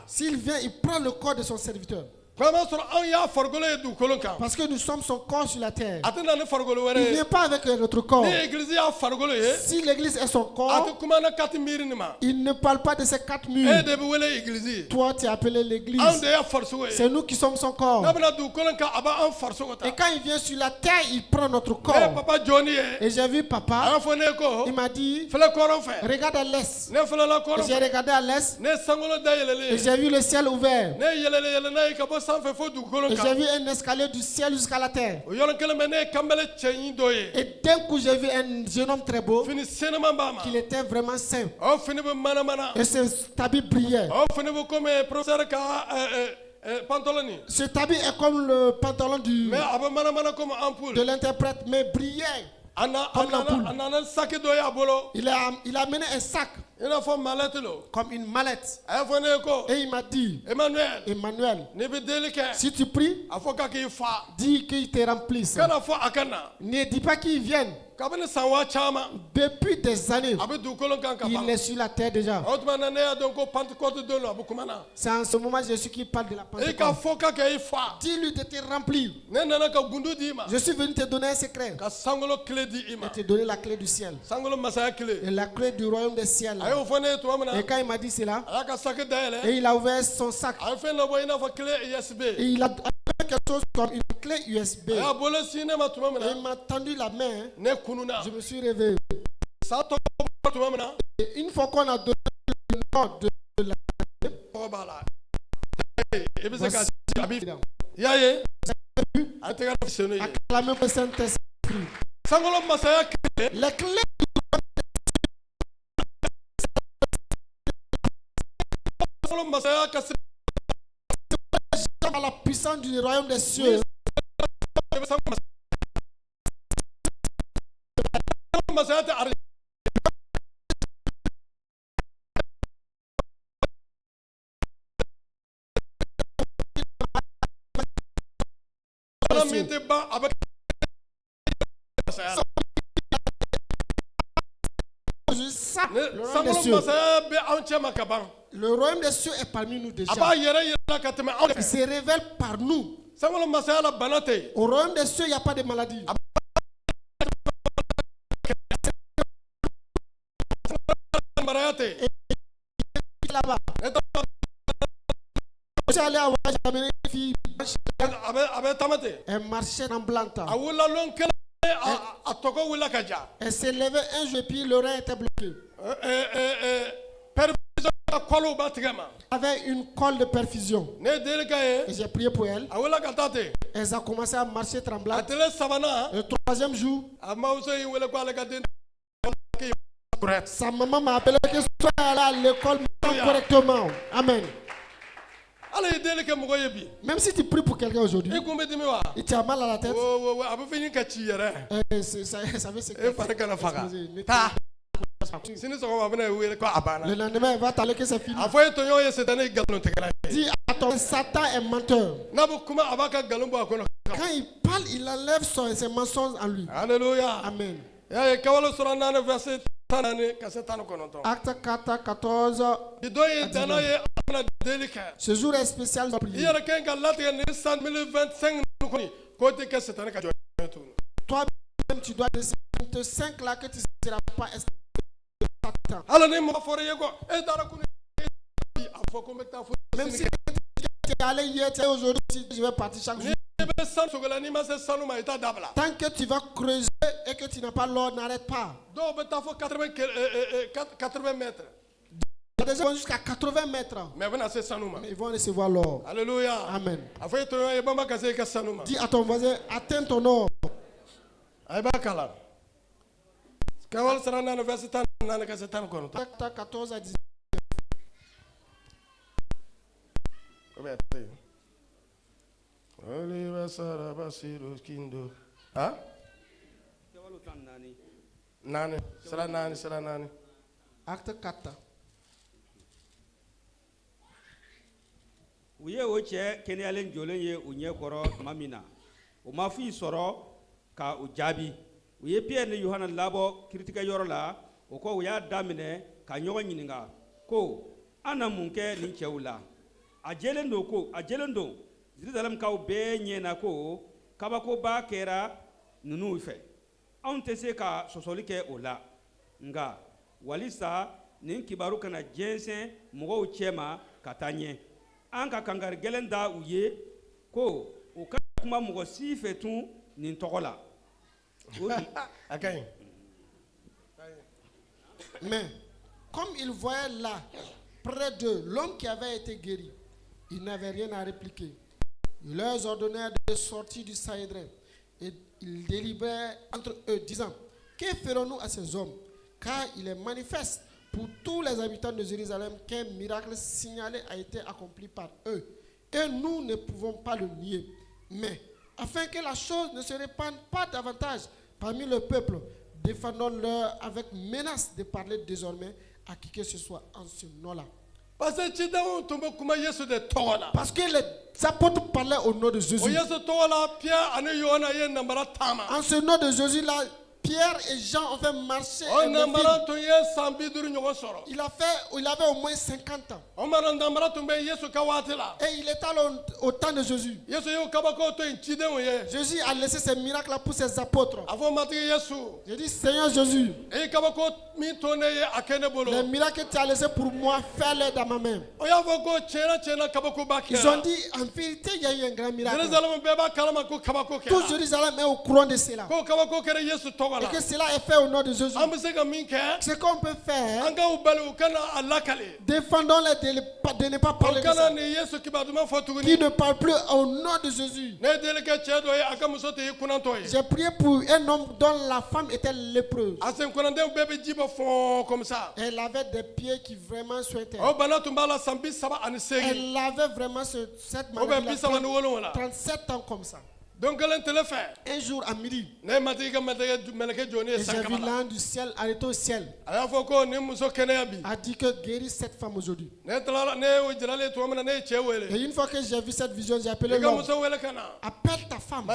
S'il vient, il prend le corps de son serviteur. Parce que nous sommes son corps sur la terre. Il ne vient pas avec notre corps. Si l'église est son corps, il ne parle pas de ces quatre murs. Toi, tu es appelé l'église. C'est nous qui sommes son corps. Et quand il vient sur la terre, il prend notre corps. Et j'ai vu papa. Il m'a dit, regarde à l'est. Et j'ai regardé à l'est. Et j'ai vu le ciel ouvert. Et j'ai vu un escalier du ciel jusqu'à la terre. Et d'un coup, j'ai vu un jeune homme très beau. Qu'il était vraiment saint. Et cet habit brillait. Cet habit est comme le pantalon de l'interprète, mais brillait. Comme l'ampoule. Il a amené un sac comme une mallette. Et il m'a dit, Emmanuel, si tu pries, dis qu'il te remplisse. Ne dis pas qu'il vienne. Depuis des années, il est sur la terre déjà. C'est en ce moment Jésus qui parle de la Pentecôte. Dis-lui de te remplir. Je suis venu te donner un secret. Et te donner la clé du ciel. Et la clé du royaume des ciels. Et quand il m'a dit cela, et il a ouvert son sac. Et il a quelque chose comme une clé USB. Et il m'a tendu la main. Je me suis réveillé. Et une fois qu'on a donné le nom de la acclamez le Saint-Esprit. Les clés à la puissance du royaume des cieux. Le royaume des cieux est parmi nous déjà. Il se révèle par nous. Au royaume des cieux, il n'y a pas de maladie. Et là-bas. Je suis allé à Ouaja, j'ai amené une fille. Elle marchait tremblante. Elle s'est levée un jour et puis le rein était bloqué. Avec une colle de perfusion. Et j'ai prié pour elle. Elle a commencé à marcher tremblante. Le troisième jour, sa maman m'a appelé que soit allée à l'école correctement. Amen. Même si tu pries pour quelqu'un aujourd'hui, il t'a mal à la tête. Ça veut se le lendemain, il va t'aller que c'est fini. Dis à ton Satan est menteur. Quand il parle, il enlève ses mensonges en lui. Alléluia. Amen. Acte 4, 14. Ce jour est spécial de prière. Toi-même, tu dois décider 25 là que tu ne seras pas Satan. Même si tu es allé hier, tu es aujourd'hui, je vais partir chaque jour. Tant que tu vas creuser et que tu n'as pas l'or, n'arrête pas. 80 mètres. Des gens vont jusqu'à 80 mètres. Mais ils vont recevoir l'or. Alléluia. Amen. Dis à ton voisin, atteins ton or. Acte 14 à 19. Acte 4. Uye oche kene alen jolen ye unye koro mamina. Umafi soro ka ujabi. Uye Pierre ni Yohana labo kritika yorola oko uya damine ka nyogo nyininga ko ana munke ni cheula. Ajelendo ko ajelendo Jerusalem ka be nyena ko kabako ba kera nunu ife. Aunte se ka sosolike ola. Nga walisa nin kibaru kana jensen mogo chema katanye. Anka kangar gelenda uye ko o kuma mogo si fetun nin togola. Mais comme il voyait là près de l'homme qui avait été guéri, il n'avait rien à répliquer. Ils leur ordonnèrent de sortir du Sanhédrin. Et ils délibéraient entre eux, disant, que ferons-nous à ces hommes? Car il est manifeste pour tous les habitants de Jérusalem qu'un miracle signalé a été accompli par eux. Et nous ne pouvons pas le nier. Mais, afin que la chose ne se répande pas davantage parmi le peuple, défendons-leur avec menace de parler désormais à qui que ce soit en ce nom-là. Parce que les apôtres parlaient au nom de Jésus. En ce nom de Jésus-là, Pierre et Jean ont fait marcher. Il avait au moins 50 ans. Et il était au temps de Jésus. Jésus a laissé ces miracles pour ses apôtres. J'ai dit, Seigneur Jésus, les miracles que tu as laissés pour moi, fais-les dans ma main. Ils ont dit, en vérité, il y a eu un grand miracle. Tout Jérusalem est au courant de cela. Et que cela est fait au nom de Jésus. Ce qu'on peut faire, défendons-les de ne pas parler de ça. Qui ne parle plus au nom de Jésus. J'ai prié pour un homme dont la femme était lépreuse. Elle avait des pieds qui vraiment souhaitaient. Elle avait vraiment cette maladie, 37 ans comme ça. Donc, un jour à midi, j'ai vu l'ange du ciel arrêté au ciel. A dit que guéris cette femme aujourd'hui. Et une fois que j'ai vu cette vision, j'ai appelé l'homme. Appelle ta femme.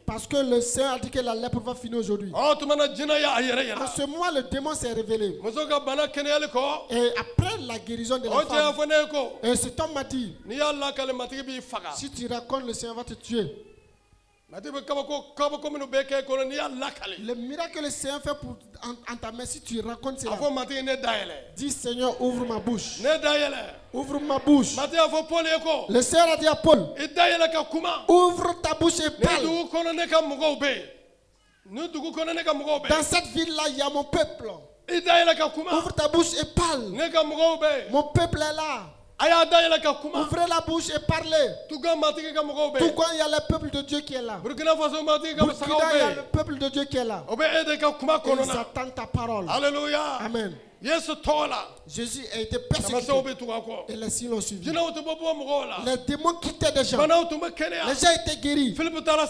Parce que le Seigneur a dit que la lèpre va finir aujourd'hui. En ce moment, le démon s'est révélé. Et après la guérison de la femme, et cet homme m'a dit, si tu racontes, le Seigneur va te tuer. Le miracle que le Seigneur fait en ta main, si tu racontes cela, dis Seigneur, ouvre ma bouche. Ouvre ma bouche. Le Seigneur a dit à Paul, ouvre ta bouche et parle. Dans cette ville-là, il y a mon peuple. Ouvre ta bouche et parle. Mon peuple est là. Ouvrez la bouche et parlez. Tout comme il y a le peuple de Dieu qui est là. Burkina, il y a le peuple de Dieu qui est là. Ils attendent ta parole. Alléluia. Amen. Jésus a été persécuté et les signes l'ont suivi. Les démons quittaient des gens. Les gens étaient guéris. Et Philippe est allé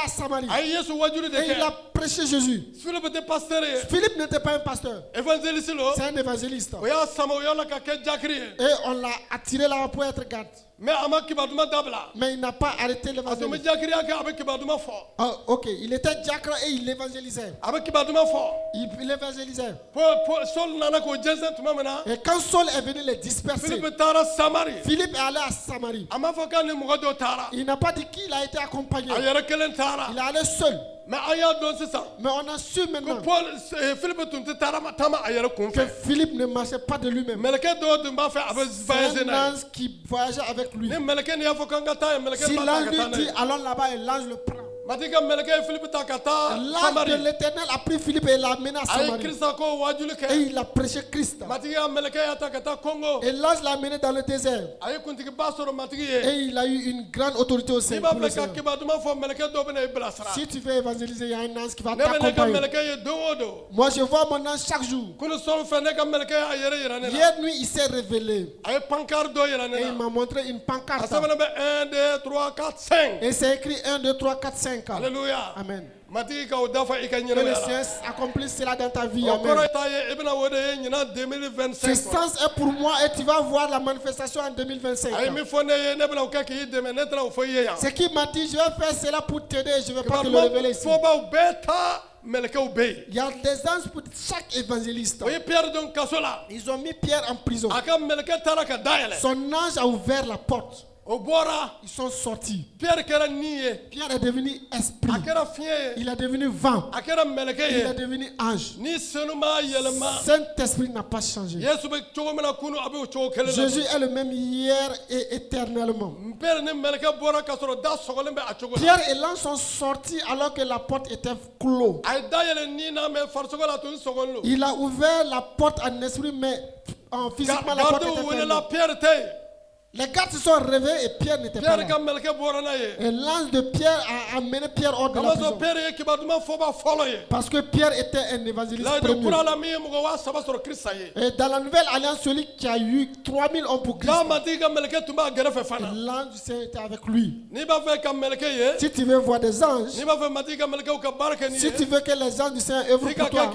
à Samarie. Et il a prêché Jésus. Philippe n'était pas un pasteur. C'est un évangéliste. Et on l'a attiré là pour être garde. Mais il n'a pas arrêté l'évangélisme. Ok, il était diacre et il évangélisait. Il évangélisait. Et quand Saul est venu les disperser, Philippe est allé à Samarie. Il n'a pas dit qui il a été accompagné. Il est allé seul. Mais on a su maintenant que Philippe ne marchait pas de lui-même. C'est un ange qui voyageait avec lui. Si l'ange lui dit allons là-bas et l'ange le prend. L'ange de l'Éternel a pris Philippe et l'a amené à Samarie. Et il a prêché Christ. Et l'ange l'a amené dans le désert. Et il a eu une grande autorité au Seigneur. Si tu veux évangéliser, il y a un ange qui va t'accompagner. Moi je vois mon ange chaque jour. Hier nuit il s'est révélé. Et il m'a montré une pancarte. 1, 2, 3, 4, 5. Et c'est écrit 1, 2, 3, 4, 5. Alléluia. Amen. Que le Seigneur accomplisse cela dans ta vie. Amen. Ce sens est pour moi et tu vas voir la manifestation en 2025. Ce qui m'a dit, je vais faire cela pour t'aider, je ne vais pas te le révéler ici. Il y a des anges pour chaque évangéliste. Ils ont mis Pierre en prison. Son ange a ouvert la porte. Ils sont sortis. Pierre est devenu esprit. Il est devenu vent. Il est devenu ange. Saint-Esprit n'a pas changé. Jésus est le même hier et éternellement. Pierre et l'ange sont sortis alors que la porte était close. Il a ouvert la porte en esprit, mais physiquement la porte était fermée. Les gardes se sont réveillés et Pierre n'était pas là. Et l'ange de Pierre a amené Pierre hors de la prison. Parce que Pierre était un évangéliste premier. Et dans la nouvelle alliance, celui qui a eu 3000 hommes pour Christ, l'ange du Seigneur était avec lui. Si tu veux voir des anges, si tu veux que les anges du Seigneur œuvrent pour toi,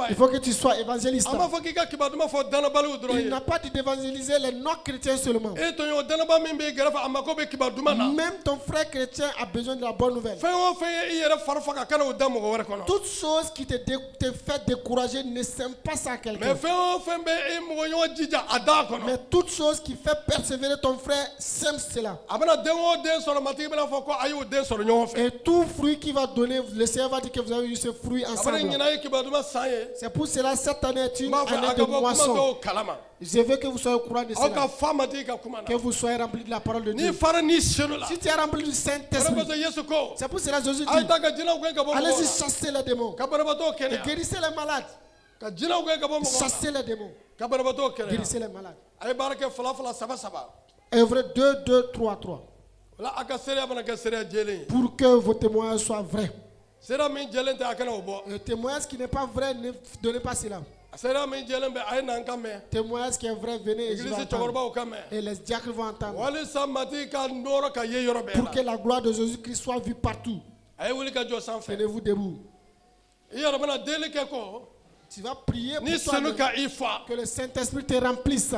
il faut que tu sois évangéliste. Il n'a pas dit d'évangéliser les non-chrétiens seulement. Même ton frère chrétien a besoin de la bonne nouvelle. Toute chose qui te fait décourager ne sème pas ça à quelqu'un. Mais toute chose qui fait persévérer ton frère sème cela. Et tout fruit qui va donner, le Seigneur va dire que vous avez eu ce fruit ensemble. C'est pour cela cette année est une année de moisson. Je veux que vous soyez au courant de cela. Que vous soyez remplis de la parole de Dieu. Si tu es rempli du Saint-Esprit, c'est pour cela que Jésus dit, allez-y chasser les démons. Et guérissez les malades. Chasser les démons. Guérissez les malades. Œuvre 2, 2, 3, 3. Pour que vos témoignages soient vrais. Le témoignage qui n'est pas vrai, ne donnez pas cela. Témoignage qui est vrai, venez et je vais entendre. Et les diacres vont entendre. Pour que la gloire de Jésus-Christ soit vue partout. Tenez-vous debout. Tu vas prier pour toi que le Saint-Esprit te remplisse.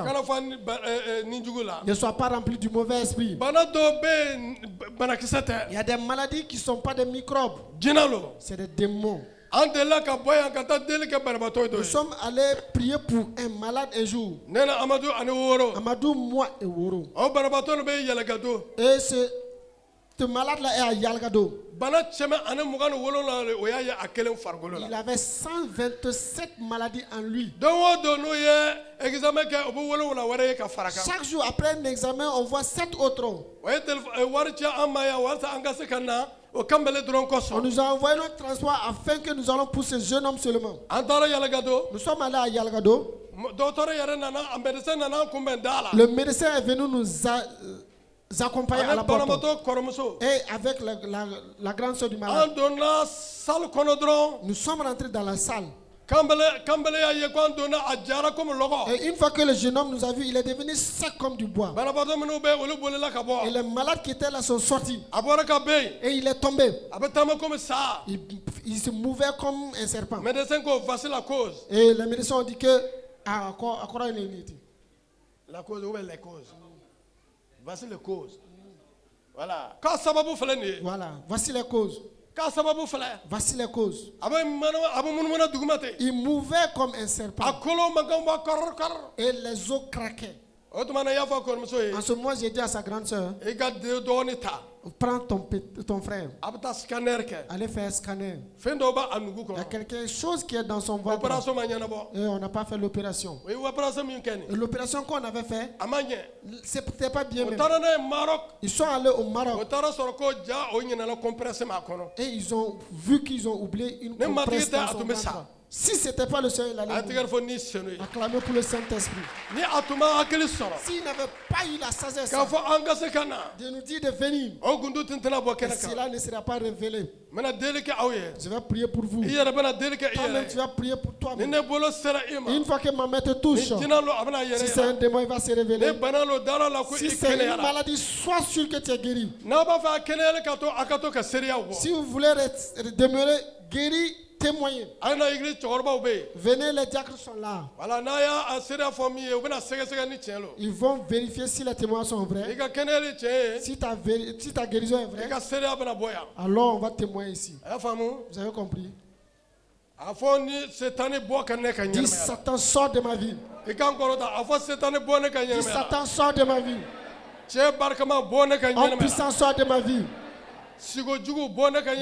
Ne sois pas rempli du mauvais esprit. Il y a des maladies qui ne sont pas des microbes. C'est des démons. Nous sommes allés prier pour un malade un jour. Amadou, moi et Woro. Et ce malade-là est à Yalgado. Il avait 127 maladies en lui. Chaque jour après un examen, on voit 7 autres. On nous a envoyé notre transport afin que nous allons pour ce jeune homme seulement. Nous sommes allés à Yalgado. Le médecin est venu nous accompagner à la porte. Et avec la grande soeur du malade. Nous sommes rentrés dans la salle. Et une fois que le jeune homme nous a vus, il est devenu sec comme du bois. Et les malades qui étaient là sont sortis. Et il est tombé. Il se mouvait comme un serpent. Et les médecins ont dit que la cause, où est la cause? Voici les causes. Voilà. Voilà. Voici les causes. Voici les causes. Il mouvait comme un serpent. Et les os craquaient. En ce moment, j'ai dit à sa grande soeur, prends ton frère. Allez faire un scanner. Il y a quelque chose qui est dans son ventre. Et on n'a pas fait l'opération. Et l'opération qu'on avait fait, c'était pas bien même. Ils sont allés au Maroc. Et ils ont vu qu'ils ont oublié une compresse dans son ventre. Si ce n'était pas le Seigneur, il allait acclamer pour le Saint-Esprit. S'il n'avait pas eu la sagesse de nous dire de venir, cela ne sera pas révélé. Je vais prier pour vous. Toi-même, tu vas prier pour toi-même. Une fois que ma main te touche, si c'est un démon, il va se révéler. Si c'est une maladie, sois sûr que tu es guéri. Si vous voulez demeurer guéri, témoigner. Venez, les diacres sont là. Ils vont vérifier si les témoins sont vrais. Si ta guérison est vraie, alors on va témoigner ici. Vous avez compris? Dis Satan, sort de ma vie. Dis Satan, sort de ma vie. En puissance, sort de ma vie.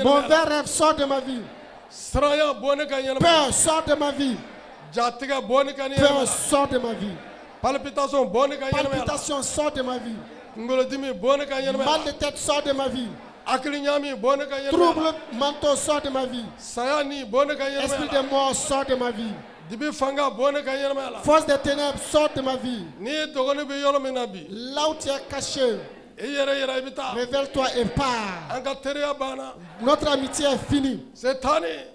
Mauvais rêve, sort de ma vie. Peur, sort de ma vie. Peur, sort de ma vie. Palpitation, sort de ma vie. Mal de tête, sort de ma vie. Trouble mental, sort de ma vie. Esprit de mort, sort de ma vie. Force des ténèbres, sors de ma vie. Là où tu es caché, révèle-toi et pars. Notre amitié est finie.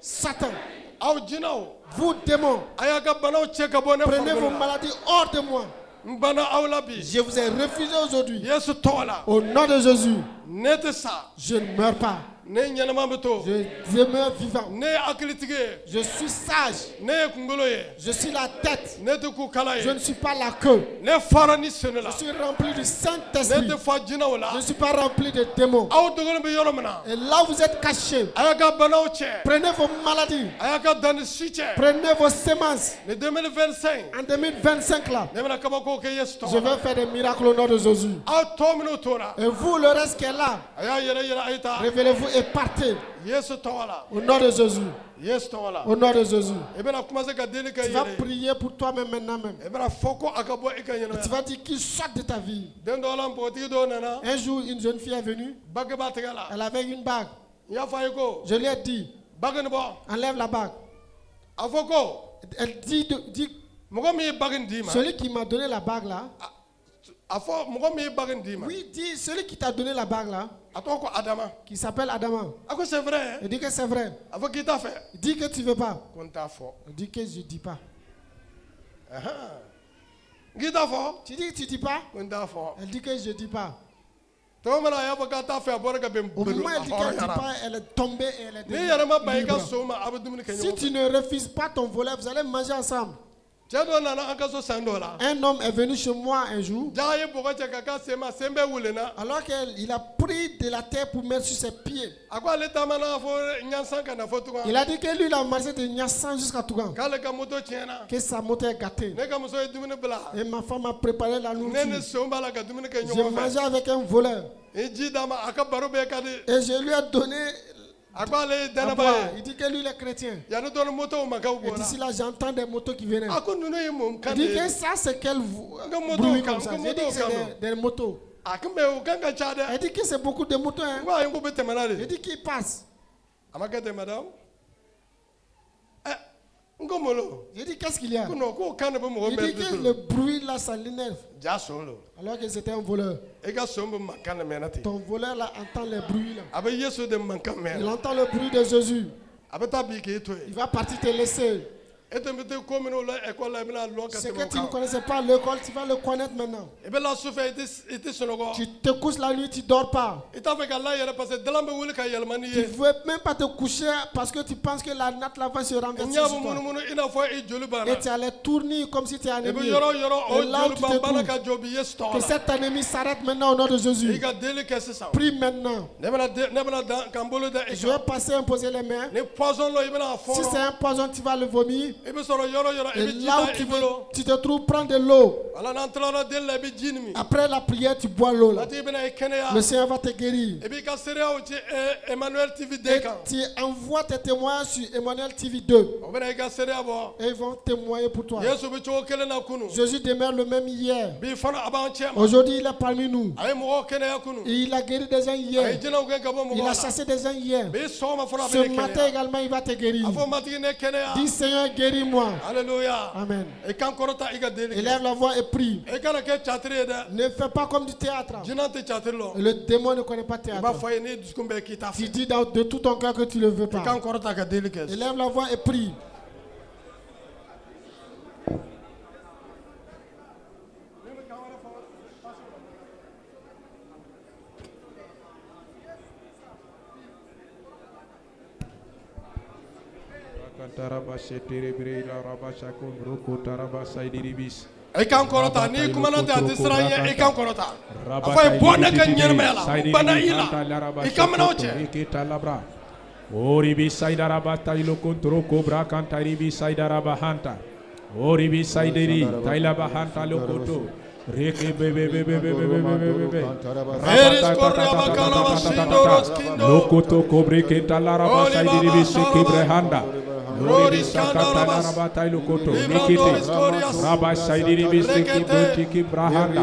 Satan, vous démons, prenez vos maladies hors de moi. Je vous ai refusé aujourd'hui. Au nom de Jésus, je ne meurs pas. Je demeure vivant. Je suis sage. Je suis la tête. Je ne suis pas la queue. Je suis rempli du Saint-Esprit. Je ne suis pas rempli de démons. Et là où vous êtes cachés, prenez vos maladies. Prenez vos semences. En 2025 là, je vais faire des miracles au nom de Jésus. Et vous, le reste qui est là, révélez-vous et partez. Au nom de Jésus. Au nom de Jésus. Tu vas prier pour toi-même maintenant même. Et tu vas dire qu'il sorte de ta vie. Un jour, une jeune fille est venue. Elle avait une bague. Je lui ai dit, enlève la bague. Elle dit celui qui m'a donné la bague là. Oui, dis celui qui t'a donné la bague là, qui s'appelle Adama. C'est vrai. Il dit que c'est vrai. Il dit que tu ne veux pas. Il dit que je ne dis pas. Tu dis que tu ne dis pas. Elle dit que je ne dis pas. Au moment où elle dit qu'elle ne dit pas, elle est tombée et elle est devenue libre. Si tu ne refuses pas ton volet, vous allez manger ensemble. Un homme est venu chez moi un jour. Alors qu'il a pris de la terre pour mettre sur ses pieds. Il a dit que lui il a marché de Nyassan jusqu'à Tougan. Que sa moto est gâtée. Et ma femme a préparé la nourriture. J'ai mangé avec un voleur. Et je lui ai donné. Il dit que lui il est chrétien. Et d'ici là j'entends des motos qui viennent. Il dit que ça c'est quel bruit comme ça. J'ai dit que c'est des motos. Il dit que c'est beaucoup de motos. Il dit qu'il passe. J'ai dit qu'est-ce qu'il y a? Il dit que le bruit là ça l'énerve. Alors que c'était un voleur. Ton voleur là entend les bruits là. Il entend le bruit de Jésus. Il va partir te laisser. Ce que tu ne connaissais pas à l'école, tu vas le connaître maintenant. Tu te couches la nuit, tu ne dors pas. Tu ne veux même pas te coucher parce que tu penses que la natte là va se renverser sur toi. Et tu allais tourner comme si tu étais anémie. Et là où tu te trouves, que cet anémie s'arrête maintenant au nom de Jésus. Prie maintenant. Je vais passer à imposer les mains. Si c'est un poison, tu vas le vomir. Et là où tu te trouves, prends de l'eau. Après la prière, tu bois l'eau. Le Seigneur va te guérir. Et tu envoies tes témoins sur Emmanuel TV 2. Et ils vont témoigner pour toi. Jésus demeure le même hier. Aujourd'hui, il est parmi nous. Et il a guéri des gens hier. Il a chassé des gens hier. Ce matin également, il va te guérir. Dis Seigneur, guéris-moi. Alléluia. Amen. Élève la voix et prie. Ne fais pas comme du théâtre. Le démon ne connaît pas théâtre. Tu dis de tout ton cœur que tu ne le veux pas. Élève la voix et prie. Oribi Saidaraba Tailo Contro Cobra Cantaribi Saidaraba Hanta. Oribi Saideri Tailaba Hanta Locoto. Reke bebe Locoto Cobre Kentalaraba Saidiribi Sekibrehanda. Oribi Sakataraba Tailo Coto. Nikiti Rabba Saidiribi Sekibrehanda.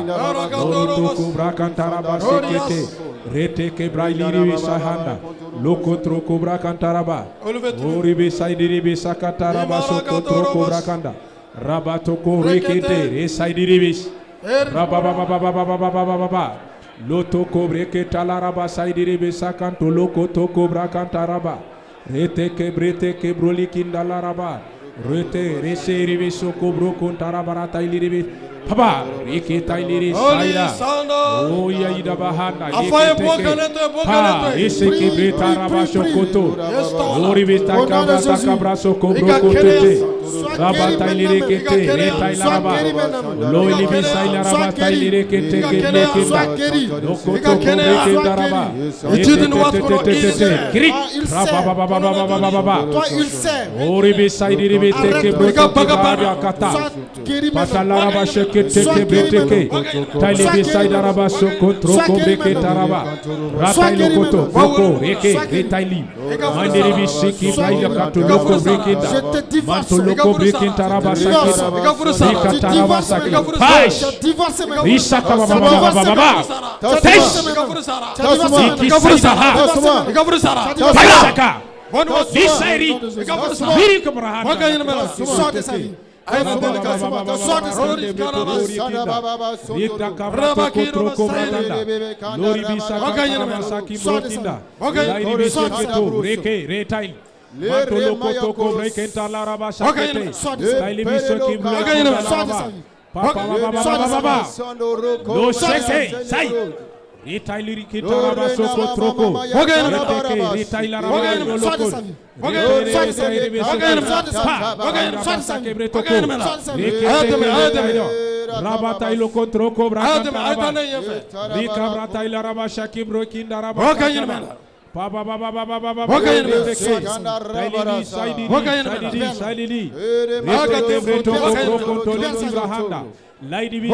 Locoto Cobra Cantaraba Sekite. Rete kebra iliri sahanda. Lokotro kobra kantaraba. Oribe saidiribe sakataraba sokotro kobra kanda. Rabatoko rekete resaidiribis. Rabababababababababa. Loto kobre ketalaraba saidiribe sakanto lokoto kobra kantaraba. Rete kebrete kebroli kindalaraba. Rete reseribe sokobro kontaraba iliribe. Papa, reketa iliri saida. Oh ya ida bahana. Ha, ese kebreta raba sokoto. Oribe takabra sokobro kontete. Rabata iliri kete reta ilaraba. Lo ilibi sailaraba tailiri kete kete. Lokoto kobre kendaraba. It didn't want to Krik. Toi il sait. Oribe saidiribe teke broto kebra kata. Patalaraba teke beteke tailibi saidaraba sokotro kobreke taraba rata ilokoto boko reke retaili mandiribi siki baila kato loko brekenda manto loko brekenda taraba sakita rika taraba sakita paish risaka baba tesh iki saidaha paisaka Disairi Viri Kabrahana Sors de sa vie. Itaili kitaraba soko troko. Itaila raba loko. Rabata iloko troko braka. Rika brata ila raba shaki brokinda raba. Papa Lady Visa,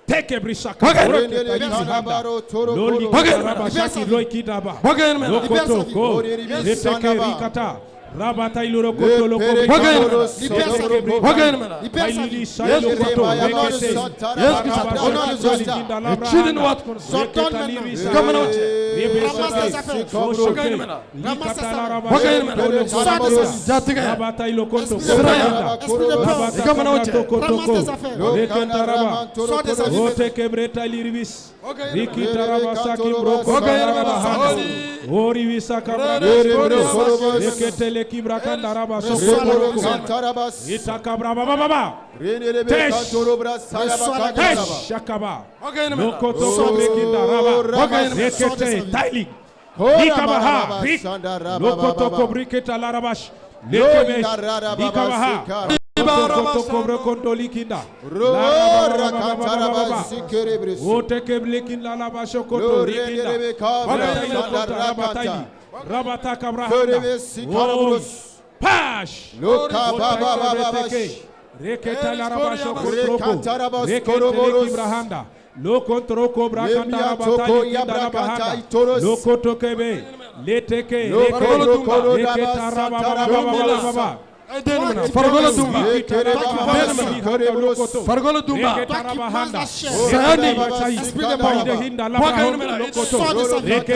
take every shaka. Rabata iloro koto loko Kibra kandaraba sokoro santarabas itakabra baba tesh shakaba lokoto bekindaraba rekete taili dikabaha lokoto kobriketa larabash lekemesh dikabaha lokoto kobro kontoli kinda la ote keblekin lalabash sokoto rikinda rabatali Rabata Kabrahanda, Pash, Reketa Larabasho Kotroko, Reketa Kibrahanda, Loko Troko Brakanda Rabata, Loko Tokebe, Leteke, Reketa Rababa. Fargola Dumba, Fargola Dumba,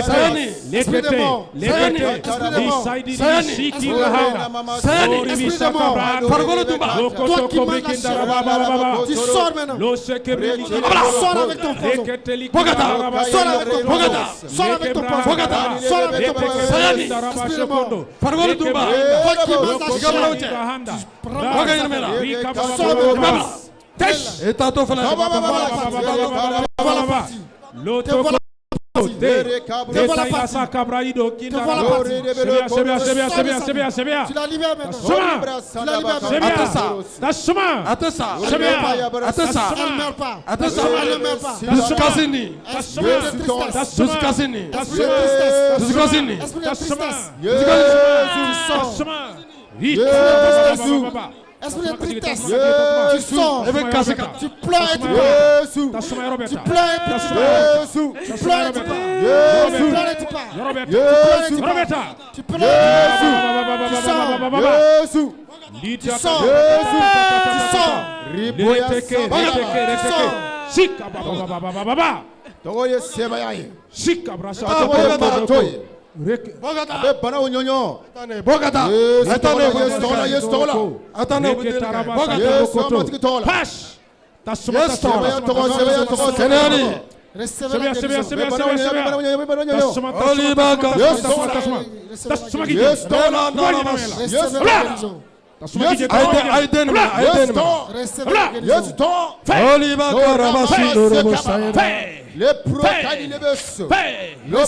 Sani, Esprit de mort, Esprit de mort, Fargola Dumba, toi qui manges la chair, tu sors maintenant, sors avec ton poison, sors avec ton poison, sors avec ton poison, sors avec ton poison, Esprit de mort, Fargola Dumba, toi qui manges la chair, Esprit de tristesse. Tu sors. Tu pleures et tu pars. Tu pleures et tu pars. Tu pleures et tu pars. Tu pleures et tu pars. Tu pleures et tu sors. Le procani le besso. Le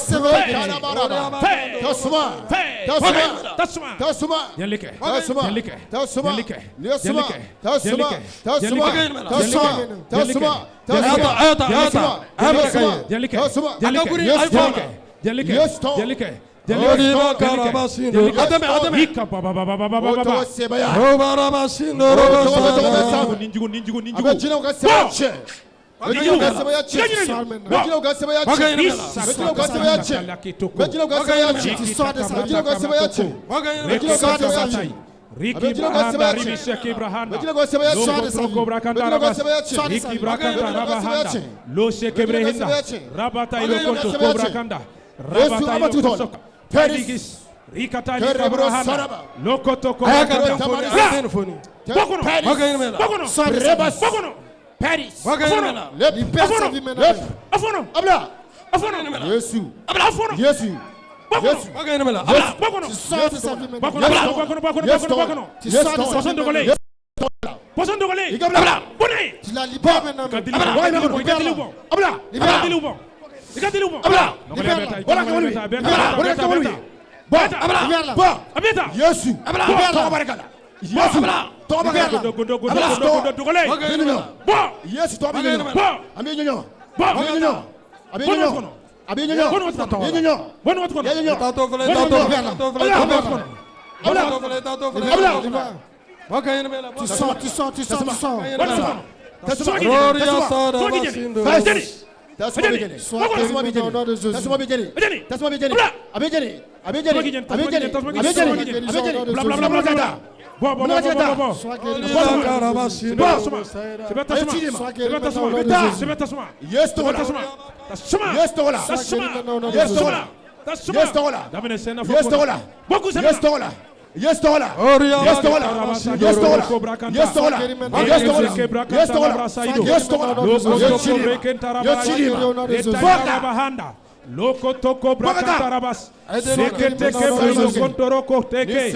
Loko toko brakatarabas. Sekete kebelo kontoroko teke.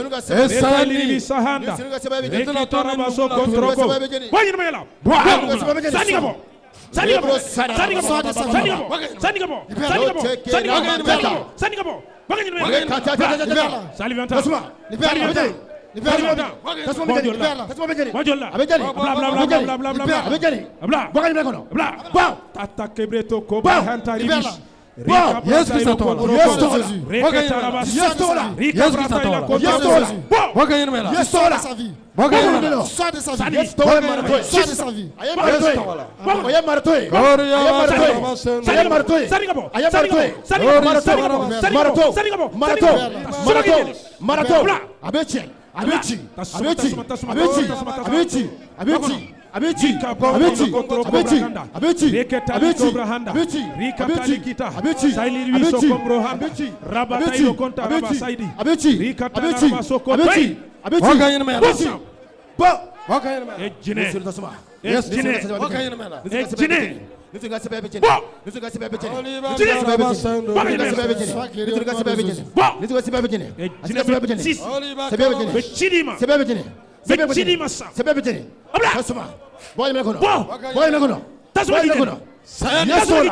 Esali sahanda. Rekitarabaso kontroko. Wanyirmela. Sanigabo. Sanigabo. Sanigabo. Sanigabo. Sanigabo. Sanigabo. Wanyirmela. Salivanta.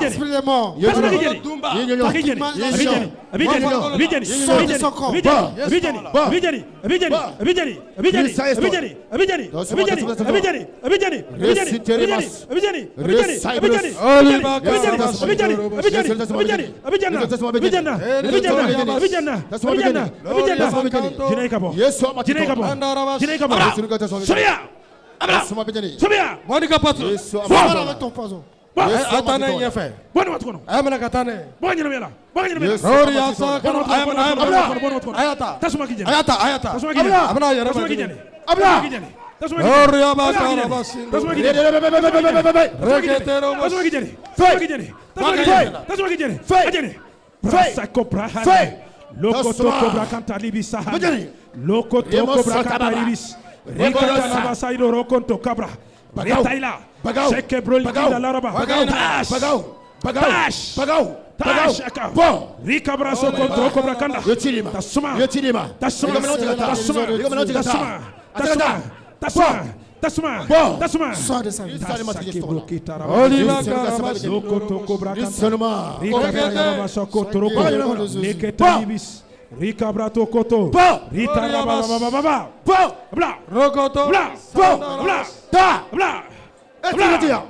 Esprit des morts. Avec ton poison. Atane nyefe. Bwana watu kono. Amana katane. Bwana nyamela. Bwana nyamela. Rori asa kono ayata. Ayata. Tasuma kijana. Ayata. Tasuma kijana. Abna yara. Tasuma kijana. Abna. Tasuma kijana. Rori abakara basin. Tasuma kijana. Reketero. Tasuma kijana. Tasuma kijana. Tasuma kijana. Ajene. Brasa kopra hane. Loko to kobra kanta libisa hane. Loko to kobra kanta libis. Rekata na basaido rokonto kabra. Retaila. Sheke broliki la laraba. Tash. Rika braso kontro kobra kanda. Tasuma. Sors de sa vie. Oliva karabas. Loko to kobra kanda. Rika braso kontro kobra. Rika brato koto. Rita rababa. Bla. Rokoto. Bla. Ta. Bla. Etitia.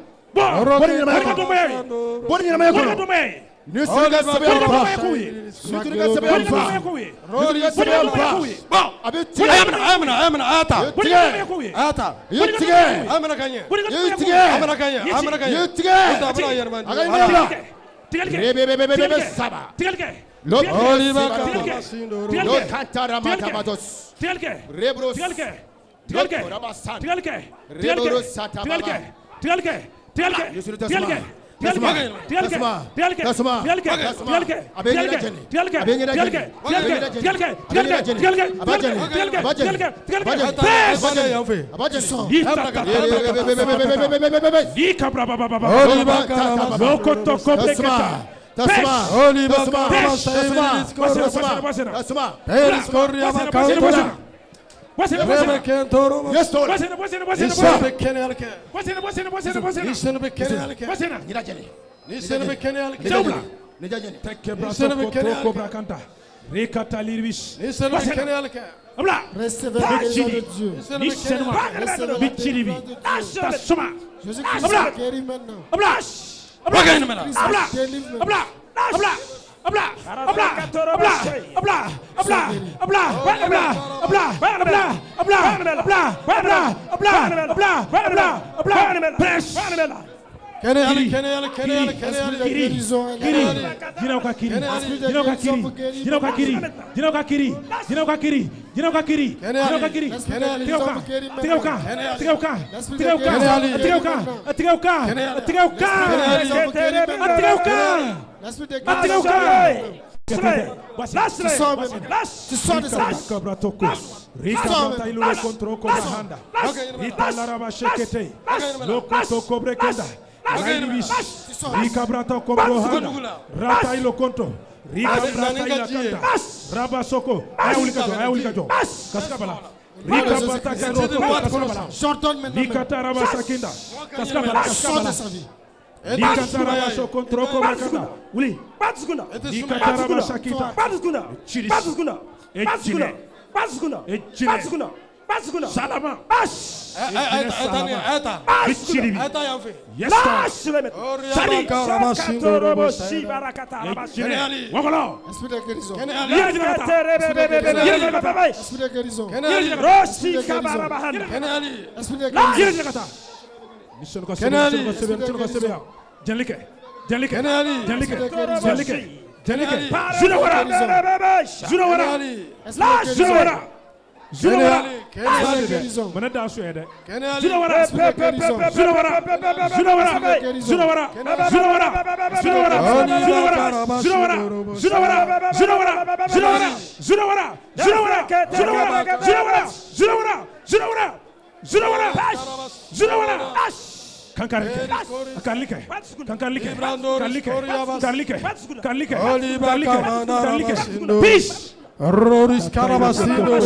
Peace. Roris Karabasindo,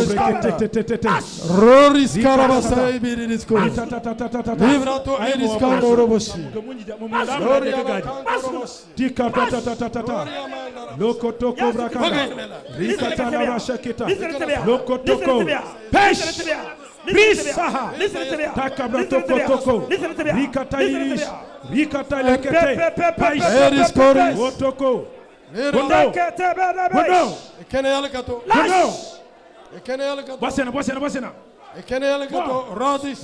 Roris Karabasai Birisko, Livrato Eriscando Robosi, Tika Lokotoko Brakanda, Rikata Lavashakita, Lokotoko, Pesh, Brisaha, Takabratoko, Rikata Iris, Rikata Lekete, Eriscori, Otoko. Bono. Basena. Rodis.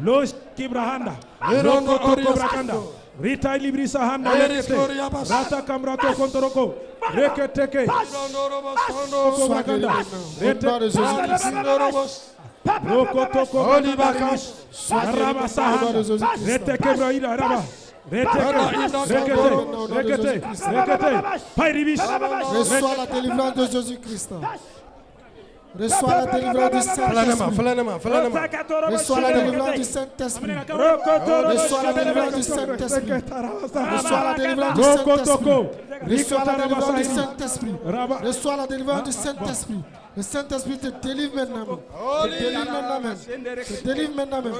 Los Kibrahanda, Loko Kobrakanda, Rita Librisa Handa, Rata Kamrato Kontoroko, Reketeke, Kobrakanda, Loko Toko Olibakas, Raba Sahanda, Reteke Braida Raba. Rekete, Pairibis. Reçois la délivrance de Jésus-Christ. Reçois la délivrance du Saint-Esprit. Reçois la délivrance du Saint-Esprit. Reçois la délivrance du Saint-Esprit. Reçois la délivrance du Saint-Esprit. Reçois la délivrance du Saint-Esprit. Reçois la délivrance du Saint-Esprit. Le Saint-Esprit te délivre maintenant. Te délivre maintenant même. Te délivre maintenant même.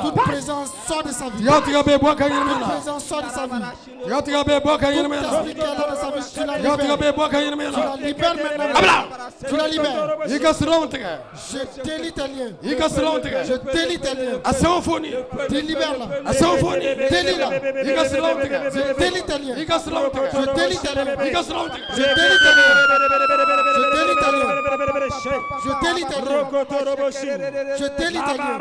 Toute présence sort de sa vie. Toute présence sort de sa vie. Tout esprit qui est là dans sa vie, tu la libères. Tu la libères maintenant. Tu la libères. Je délie tes liens. Je délie tes liens. Délibère-la. Délie-la. Je délie tes liens. Je délie tes liens. Je délie tes liens. Je délie tes liens. Je délie tes liens. Je délie tes liens.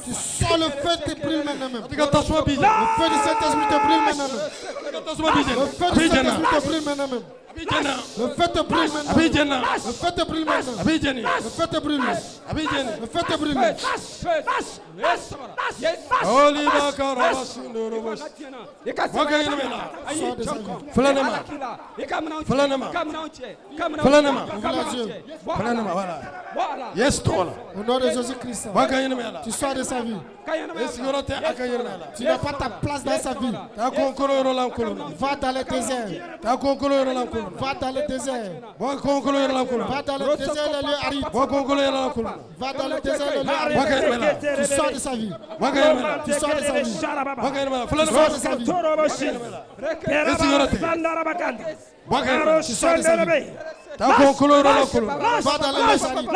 Tu sors le feu te brûle maintenant même. Le feu du Saint-Esprit te brûle maintenant même. Le feu du Saint-Esprit te brûle maintenant même. Le feu te brûle maintenant. Le feu te brûle maintenant. Le feu te brûle. Le feu te brûle. Au nom de Jésus-Christ, tu sors de sa vie. Tu n'as pas ta place dans sa vie. Va dans le désert. Va dans le désert. Va dans le désert, les lieux arides. Va dans le désert, les lieux arides. Tu sors de sa vie. Tu sors de sa vie. Tu sors de sa vie. Tu sors de sa vie. Va dans les lieux arides.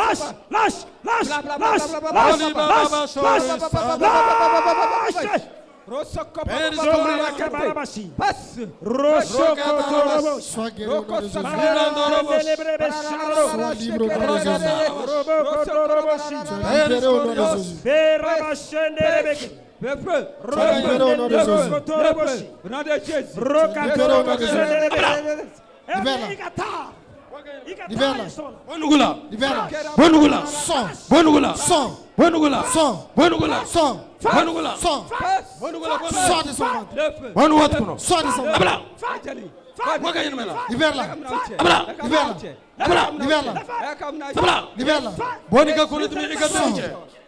Sois guéri au nom de Jésus. Sois libre au nom de Jésus.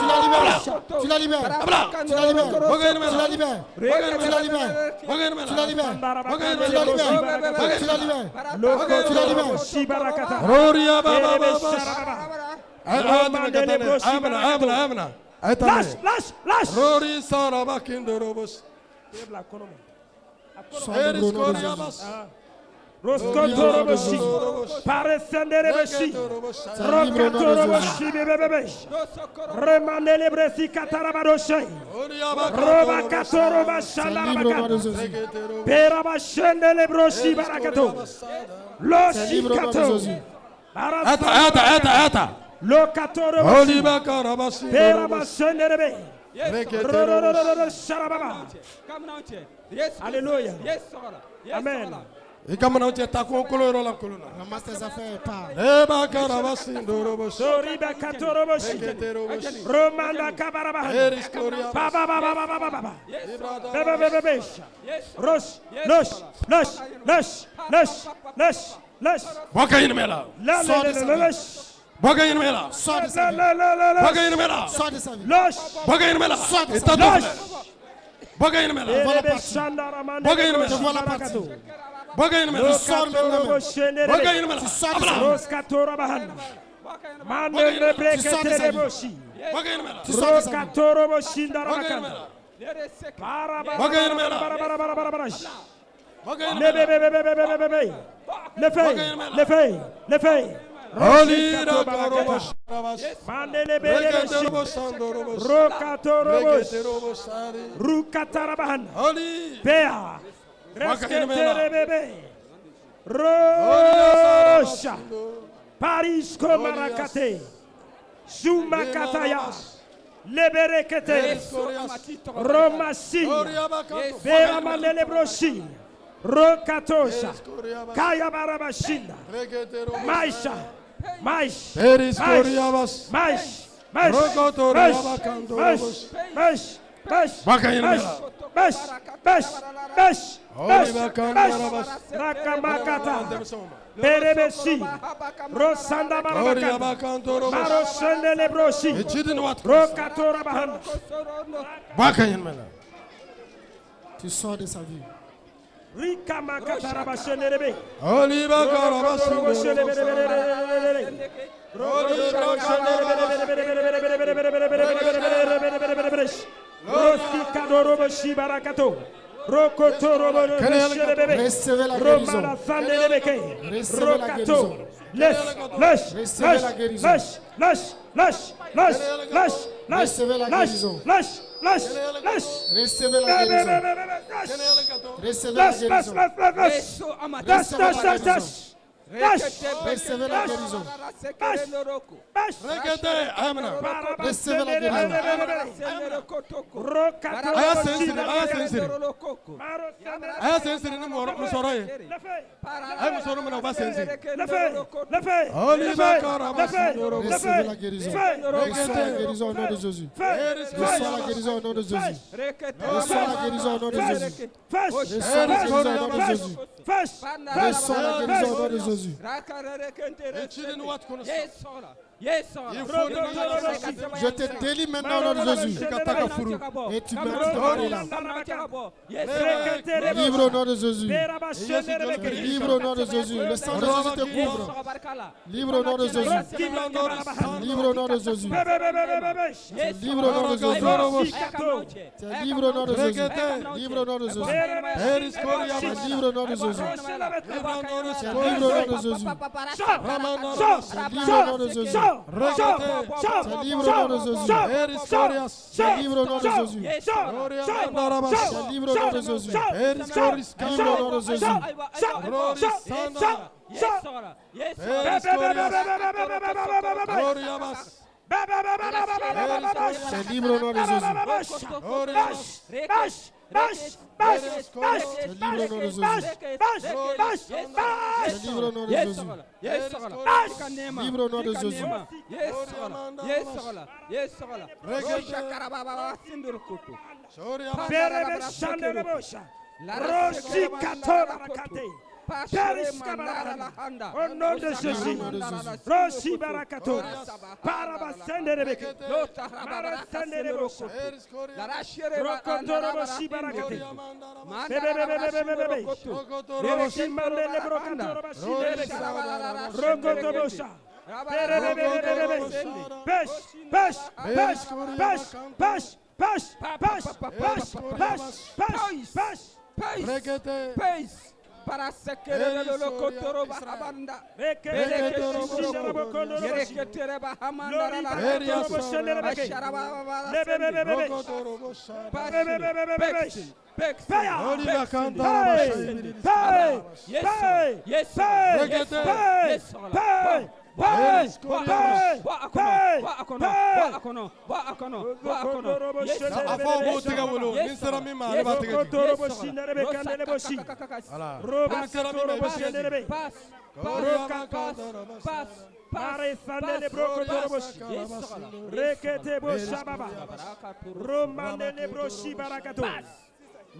Tu la libères. Tu la libères. Tu la libères. Tu la libères. Tu la libères. Tu la libères. Tu la libères. Roria baba baba. Lâche. Rori sarabakindorobos. Roskotoroboshi, Paresenderebeshi, Rokatoroboshi, Bebebe, Remanelebresi Katarabadoshi, Robakatoroba Shandarabakat, Perabashendelebroshi Barakato, Loshikato, Ata. Lokatoroboshi, Perabashenderebe, Alléluia. Amen. Et comme on dit, t'as quoi coloré la colonne? Ramasse tes affaires, pars. Eba karabasi ndorobo. Soriba katoroboshi. Romanda kabaraba. Baba. Bebe. Losh. Boka inmela. Boka inmela. Sors de sa vie. Boka inmela. Sors de sa vie. Losh. Boka inmela. Sors de sa vie. Boka inmela. Boka inmela. Boka inmela. Tu sors maintenant. Boka inmela. Tu sors de sa vie. Roskatora bahanda. Mandele brekete boshi. Boka inmela. Tu sors de sa vie. Rokatoro boshi ndarakana. Boka inmela. Boka inmela. Le feuille. Oli rakorobo sharabas. Mandele bereshi. Rokatoro boshi. Rukatara bahanda. Oli. Pea. Resketere bebe. Rosha. Paris komarakate. Sumakataya. Leberekete. Romasi. Pera mandele broshi. Rokatosha. Kaya barabashinda. Maisha. Rakamakata. Berebesi. Rosanda Barabakata. Marosende Lebroshi. Rokatora Bahanda. Tu sors de sa vie. Rika makatara bashenderebe. Oliva karabasinde. Roski kadorobo shibarakato. Rokotorobo shelebebe. Recevez la guérison. Romana sandelebeke. Recevez la guérison. Recevez la guérison. Recevez la guérison. Recevez la guérison. Recevez la guérison. Recevez la guérison. Recevez la guérison. Reçois la guérison au nom de Jésus. Reçois la guérison au nom de Jésus. Reçois la guérison au nom de Jésus. Reçois la guérison au nom de Jésus. Reçois la guérison au nom de Jésus. Je te délie maintenant au nom de Jésus. Et tu me resteras là. Libre au nom de Jésus. Libre au nom de Jésus. Le sang de Jésus te couvre. Libre au nom de Jésus. Libre au nom de Jésus. Libre au nom de Jésus. Libre au nom de Jésus. Libre au nom de Jésus. Libre au nom de Jésus. Libre au nom de Jésus. Libre au nom de Jésus. Libre au nom de Jésus. Libre au nom de Jésus. Libre au nom de Jésus. Libre au nom de Jésus. C'est libre au nom de Jésus. C'est libre au nom de Jésus. C'est libre au nom de Jésus. Libre au nom de Jésus. Au nom de Jésus, Roshi Barakato, Parabasende Rebeke, Marasende Rebosha, Rokotoro Roshi Barakate, Bebe, Roshi Mandele Brokotoro Roshi Rokotobosha. Para sekere lo kotoro bahabanda rekete ba hamanda la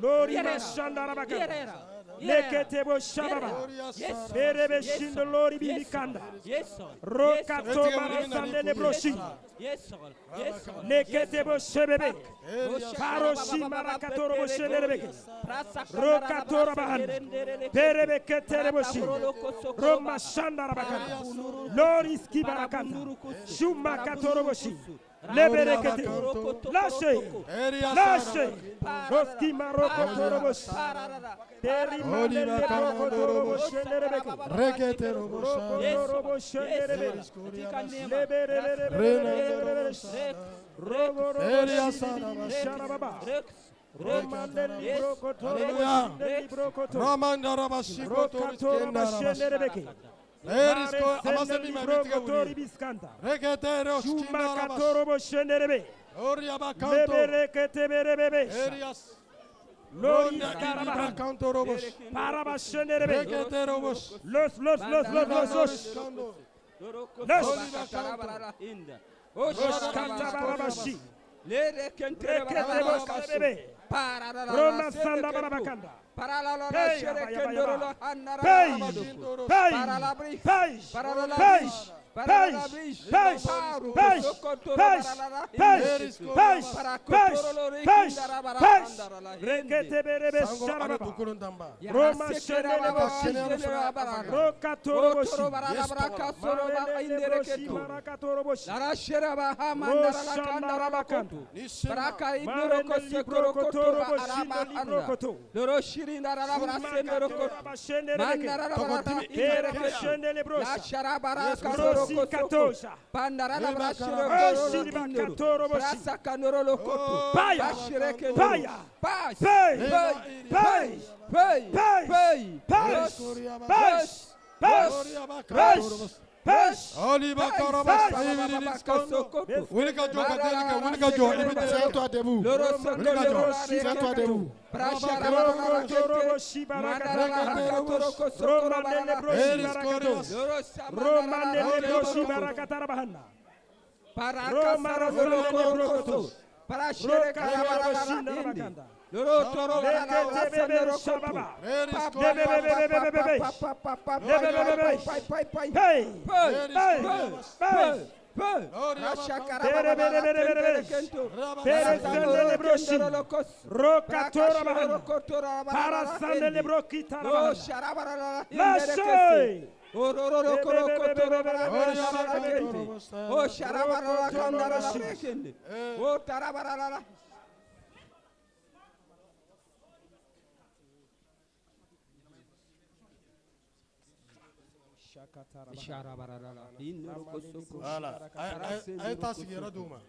Lori Mashandara Bakanda. Leketebo Shababa. Berebe Shindo Lori Bibikanda. Rokato Barasande Lebroshi. Leketebo Shebebe. Paroshi Marakatoro Boshelebeke. Rokatora Bahanda. Berebe Ketereboshi. Roma Shandara Bakanda. Lori Skibarakanda. Shumakatoro Boshi. Leberekete, lâchez, Roski Maroko Torobos, Terimane Maroko Torobos, Rekete Robos, Tiens-toi debout. Tiens-toi debout. Voilà. Aïe ta sigara douma.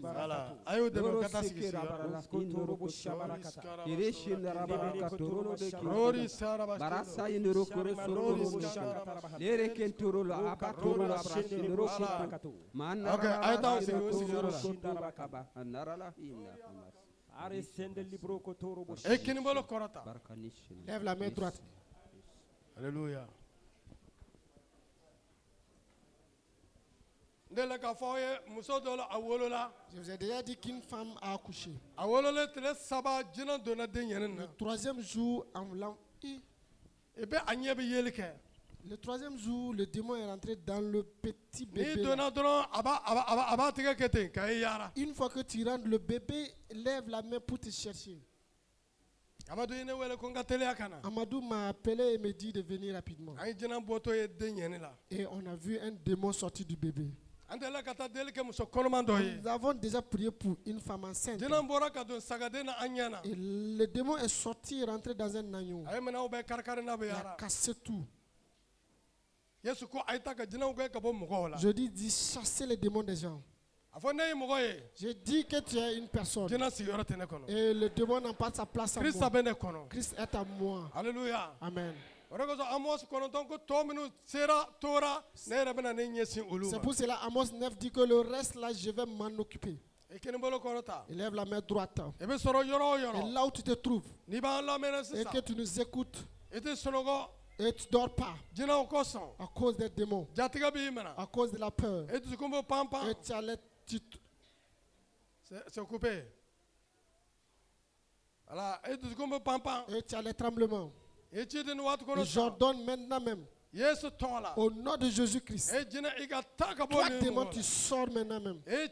Voilà. Aïe de me kata sigara. Rori saraba. Barasa indoro koro soro lere kentoro la apatoro la brasi indoro koro. Mana. Okay. Aïe ta sigara. Narala inna. Et qui nous le corata. Lève la main droite. Alléluia. Je vous ai déjà dit qu'une femme a accouché. Le troisième jour, en voulant... Le troisième jour, le démon est rentré dans le petit bébé. Une fois que tu rentres, le bébé lève la main pour te chercher. Amadou m'a appelé et me dit de venir rapidement. Et on a vu un démon sortir du bébé. Nous avons déjà prié pour une femme enceinte. Et le démon est sorti et rentré dans un agneau. Il a cassé tout. Je dis chasser les démons des gens. Je dis que tu es une personne. Et le démon n'a pas sa place à moi. Christ est à moi. Alléluia. Amen. C'est pour cela Amos 9 dit que le reste là, je vais m'en occuper. Il lève la main droite. Et là où tu te trouves, et que tu nous écoutes, et tu ne dors pas à cause des démons, à cause de la peur, et tu allais... C'est coupé. Et tu as les tremblements. Et j'ordonne maintenant même, au nom de Jésus-Christ, toi démon, tu sors maintenant même. Et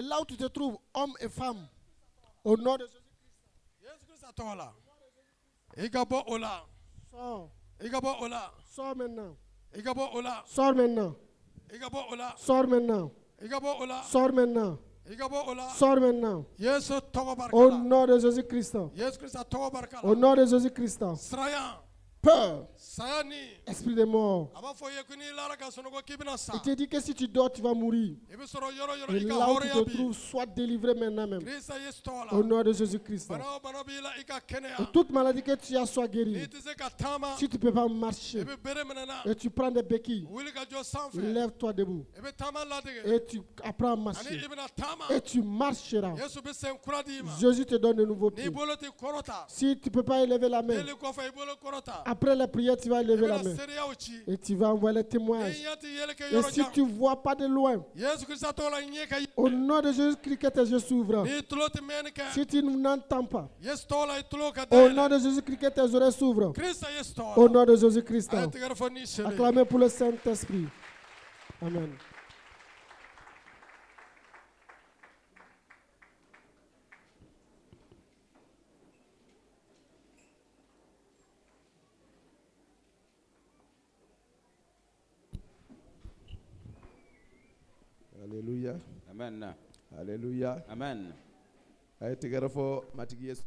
là où tu te trouves, homme et femme, au nom de Jésus-Christ, sors maintenant. Sors maintenant. Sors maintenant. Sors maintenant. Sors maintenant. Au nom de Jésus-Christ. Au nom de Jésus-Christ. Peur. Esprit de mort. Il te dit que si tu dors, tu vas mourir. Et là où tu te trouves, sois délivré maintenant même. Au nom de Jésus-Christ. Et toute maladie que tu as, soit guérie. Si tu ne peux pas marcher, et tu prends des béquilles, lève-toi debout. Et tu apprends à marcher. Et tu marcheras. Jésus te donne de nouveaux pieds. Si tu ne peux pas élever la main, après la prière, tu vas lever la main. Et tu vas envoyer les témoignages. Et si tu ne vois pas de loin, au nom de Jésus-Christ, que tes yeux s'ouvrent. Si tu n'entends pas, au nom de Jésus-Christ, que tes oreilles s'ouvrent. Au nom de Jésus-Christ. Acclamez pour le Saint-Esprit. Amen. Alléluia. Amen. Alléluia. Amen. Aye tigara fo matigi Yesu.